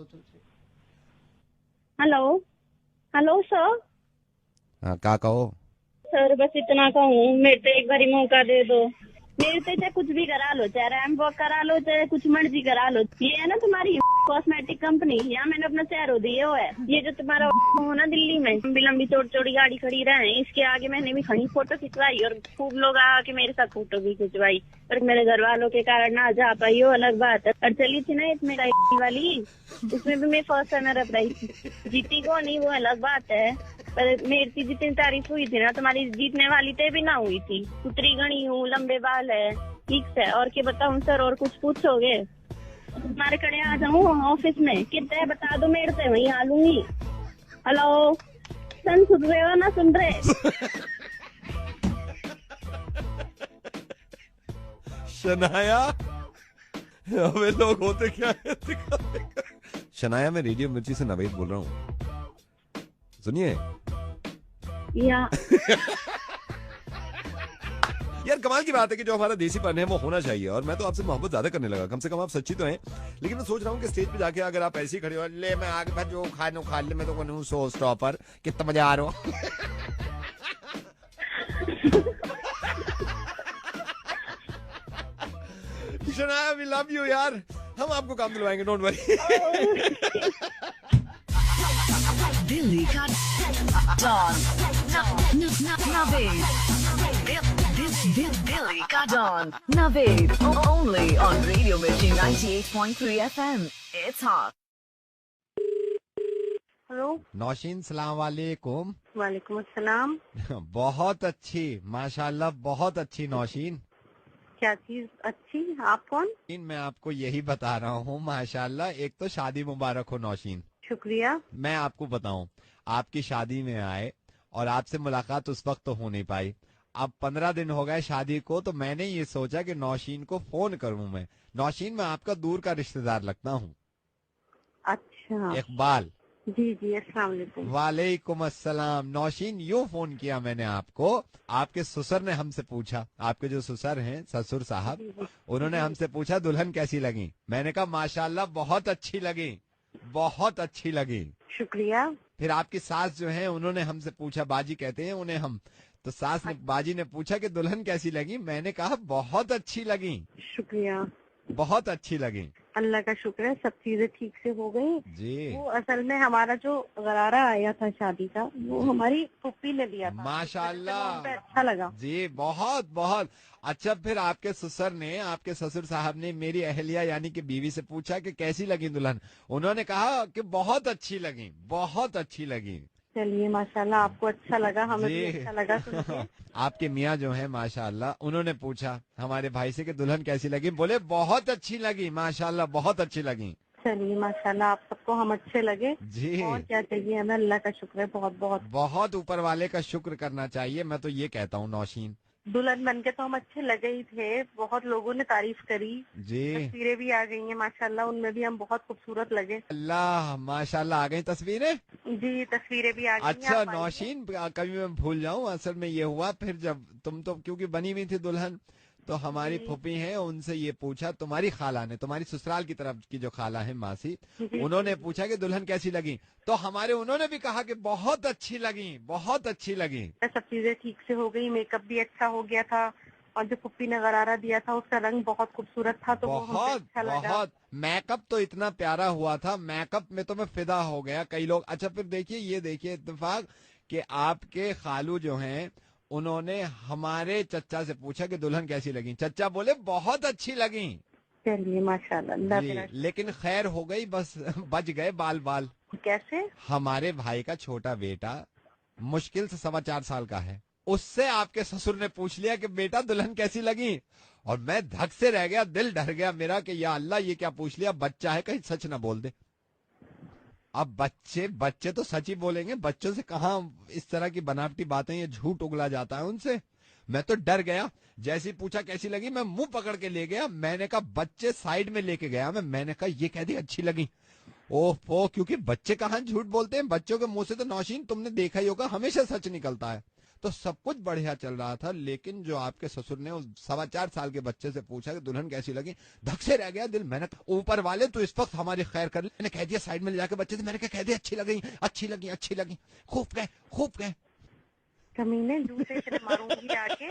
हेलो सर। हाँ क्या कहो सर, बस इतना कहूँ, मेरे तो एक बारी मौका दे दो। मेरे से चाहे कुछ भी करा लो, चाहे रैम्प वॉक करा लो, चाहे कुछ मर्जी करा लो। ये है ना तुम्हारी कॉस्मेटिक कंपनी, यहाँ मैंने अपना चेहरा दिया हुआ है। ये जो तुम्हारा हो ना दिल्ली में लंबी चौड़ी गाड़ी खड़ी रहे, इसके आगे मैंने भी खड़ी फोटो खिंचवाई और खूब लोग आके मेरे साथ फोटो भी खिंचवाई। पर मेरे घर वालों के कारण ना जा पाई, वो अलग बात है। और चली थी ना मेरा वाली, उसमें भी मैं फर्स्ट रनर अप रही थी। जीती को नहीं, वो अलग बात है। पर मेरी जितनी तारीफ हुई थी ना, तुम्हारी जीतने वाली ते भी ना हुई थी। सुतरी गणी हूँ, लंबे बाल है, ठीक है। और क्या बताऊँ सर, और कुछ पूछोगे? तुम्हारे कड़े आ जाऊँ ऑफिस में, कितने बता दो मेरे से, वहीं आ लूंगी। हेलो सन, सुन रहे हो ना? सुन रहे? शनाया, हमें लोग होते क्या है? शनाया, मैं रेडियो मिर्ची से नवेद बोल रहा हूँ, सुनिए। यार कमाल की बात है कि जो हमारा देसीपन है वो होना चाहिए, और मैं तो आपसे मोहब्बत ज्यादा करने लगा। कम से कम आप सच्ची तो हैं। लेकिन मैं सोच रहा हूँ कि स्टेज पे जाके अगर आप ऐसे ही खड़े हो, ले मैं आगे जो खाने खा ले, मैं तो कहूँ सो स्टॉपर, कितना मजा आ रहा हो। शनाया, वी लव यू यार, हम आपको काम दिलवाएंगे, डोंट वरी। दिल्ली का डॉन नवेद, दिल्ली का don Naved, only on radio Mirchi 98.3 FM। It's hot. Hello Naushin, सलाम वालेकुम। वालेकुम अस्सलाम। बहुत अच्छी, माशाल्लाह बहुत अच्छी नौशीन। क्या चीज अच्छी? आप कौन? मैं आपको यही बता रहा हूँ, माशाल्लाह। एक तो शादी मुबारक हो नौशीन। शुक्रिया। मैं आपको बताऊं, आपकी शादी में आए और आपसे मुलाकात उस वक्त तो हो नहीं पाई। अब 15 दिन हो गए शादी को, तो मैंने ये सोचा कि नौशीन को फोन करूं मैं। नौशीन, मैं आपका दूर का रिश्तेदार लगता हूँ। अच्छा। इकबाल। जी अस्सलाम वालेकुम। वालेकुम अस्सलाम। नौशीन, यूँ फोन किया मैंने आपको, आपके ससुर ने हमसे पूछा, आपके जो ससुर हैं, ससुर साहब, उन्होंने हमसे पूछा दुल्हन कैसी लगी। मैंने कहा माशाल्लाह बहुत अच्छी लगी, बहुत अच्छी लगी। शुक्रिया। फिर आपकी सास जो है, उन्होंने हमसे पूछा, बाजी कहते हैं उन्हें हम, तो सास ने, बाजी ने पूछा कि दुल्हन कैसी लगी। मैंने कहा बहुत अच्छी लगी। शुक्रिया। बहुत अच्छी लगी। अल्लाह का शुक्र है, सब चीजें ठीक से हो गई जी। वो असल में हमारा जो गरारा आया था शादी का, वो हमारी पुप्पी ने दिया था। माशाल्लाह, अच्छा लगा जी, बहुत बहुत अच्छा। फिर आपके ससुर ने, आपके ससुर साहब ने मेरी अहलिया यानी कि बीवी से पूछा कि कैसी लगी दुल्हन। उन्होंने कहा कि बहुत अच्छी लगी, बहुत अच्छी लगी। चलिए माशाल्लाह, आपको अच्छा लगा, हमें भी अच्छा लगा सुन के। आपके मियाँ जो है माशाल्लाह, उन्होंने पूछा हमारे भाई से कि दुल्हन कैसी लगी, बोले बहुत अच्छी लगी, माशाल्लाह बहुत अच्छी लगी। चलिए माशाल्लाह, आप सबको हम अच्छे लगे जी। और क्या चाहिए हमें, अल्लाह का शुक्र है, बहुत बहुत बहुत ऊपर वाले का शुक्र करना चाहिए। मैं तो ये कहता हूँ नौशीन, दुल्हन बन के तो हम अच्छे लगे ही थे, बहुत लोगों ने तारीफ करी जी। तस्वीरें भी आ गई हैं माशाल्लाह, उनमें भी हम बहुत खूबसूरत लगे। अल्लाह, माशाल्लाह आ गई तस्वीरें। जी, तस्वीरें भी आ गई। अच्छा नौशीन, कभी मैं भूल जाऊं, असल में ये हुआ फिर जब तुम तो क्योंकि बनी हुई थी दुल्हन, तो हमारी फूफी है, उनसे ये पूछा, तुम्हारी खाला ने, तुम्हारी ससुराल की तरफ की जो खाला है मासी, उन्होंने पूछा कि दुल्हन कैसी लगी, तो हमारे उन्होंने भी कहा कि बहुत अच्छी लगी, बहुत अच्छी लगी। सब चीजें ठीक से हो गई, मेकअप भी अच्छा हो गया था, और जो पुप्पी ने गरारा दिया था उसका रंग बहुत खूबसूरत था, तो वो हमको अच्छा लगा। बहुत मेकअप तो इतना प्यारा हुआ था, मेकअप में तो मैं फिदा हो गया। कई लोग, अच्छा फिर देखिए, ये देखिए इत्तेफाक कि आपके खालू जो हैं उन्होंने हमारे चच्चा से पूछा कि दुल्हन कैसी लगी, चच्चा बोले बहुत अच्छी लगी। चलिए माशाल्लाह। लेकिन खैर हो गई, बस बच गए बाल बाल। कैसे? हमारे भाई का छोटा बेटा मुश्किल से 4.25 साल का है, उससे आपके ससुर ने पूछ लिया कि बेटा दुल्हन कैसी लगी, और मैं धक से रह गया, दिल डर गया मेरा कि या अल्लाह ये क्या पूछ लिया, बच्चा है कहीं सच ना बोल दे। अब बच्चे तो सच ही बोलेंगे, बच्चों से कहाँ इस तरह की बनावटी बातें, ये झूठ उगला जाता है उनसे। मैं तो डर गया, जैसे ही पूछा कैसी लगी मैं मुंह पकड़ के ले गया, मैंने कहा बच्चे साइड में लेके गया मैंने कहा ये कह दी अच्छी लगी। ओह, क्योंकि बच्चे कहाँ झूठ बोलते हैं, बच्चों के मुंह से तो नौशीन तुमने देखा ही होगा हमेशा सच निकलता है। तो सब कुछ बढ़िया चल रहा था, लेकिन जो आपके ससुर ने उस 4.25 साल के बच्चे से पूछा कि दुल्हन कैसी लगी, धक से रह गया दिल। मैंने ऊपर वाले तो इस वक्त हमारी खैर कर ली, मैंने कह दिया साइड में ले जाकर बच्चे से, मैंने कह दिया अच्छी लगी, अच्छी लगी, अच्छी लगी। खूब गए कमीने, जूते से मारूंगी आके।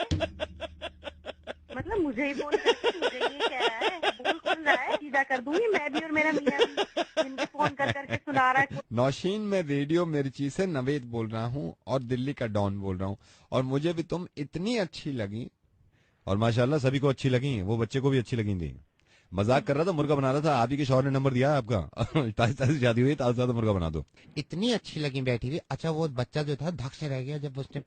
मतलब मुझे ही बोल करके मुझे ये कह रहा है, बोल कौन रहा है, सीधा कर दूंगी मैं भी और मेरा मियां भी, जिनके फोन कर करके सुना रहा है। नौशीन, मैं रेडियो मिर्ची से नवेद बोल रहा हूँ और दिल्ली का डॉन बोल रहा हूँ, और मुझे भी तुम इतनी अच्छी लगी, और माशाल्लाह सभी को अच्छी लगी, वो बच्चे को भी अच्छी लगी थी। मजाक कर रहा था, मुर्गा बना रहा था, आप ही के शौहर ने नंबर दिया आपका, ताज़ी शादी हुई, ताज़ा मुर्गा बना दो। इतनी अच्छी लगी बैठी हुई। अच्छा वो बच्चा जो था धक से रह गया जब उसने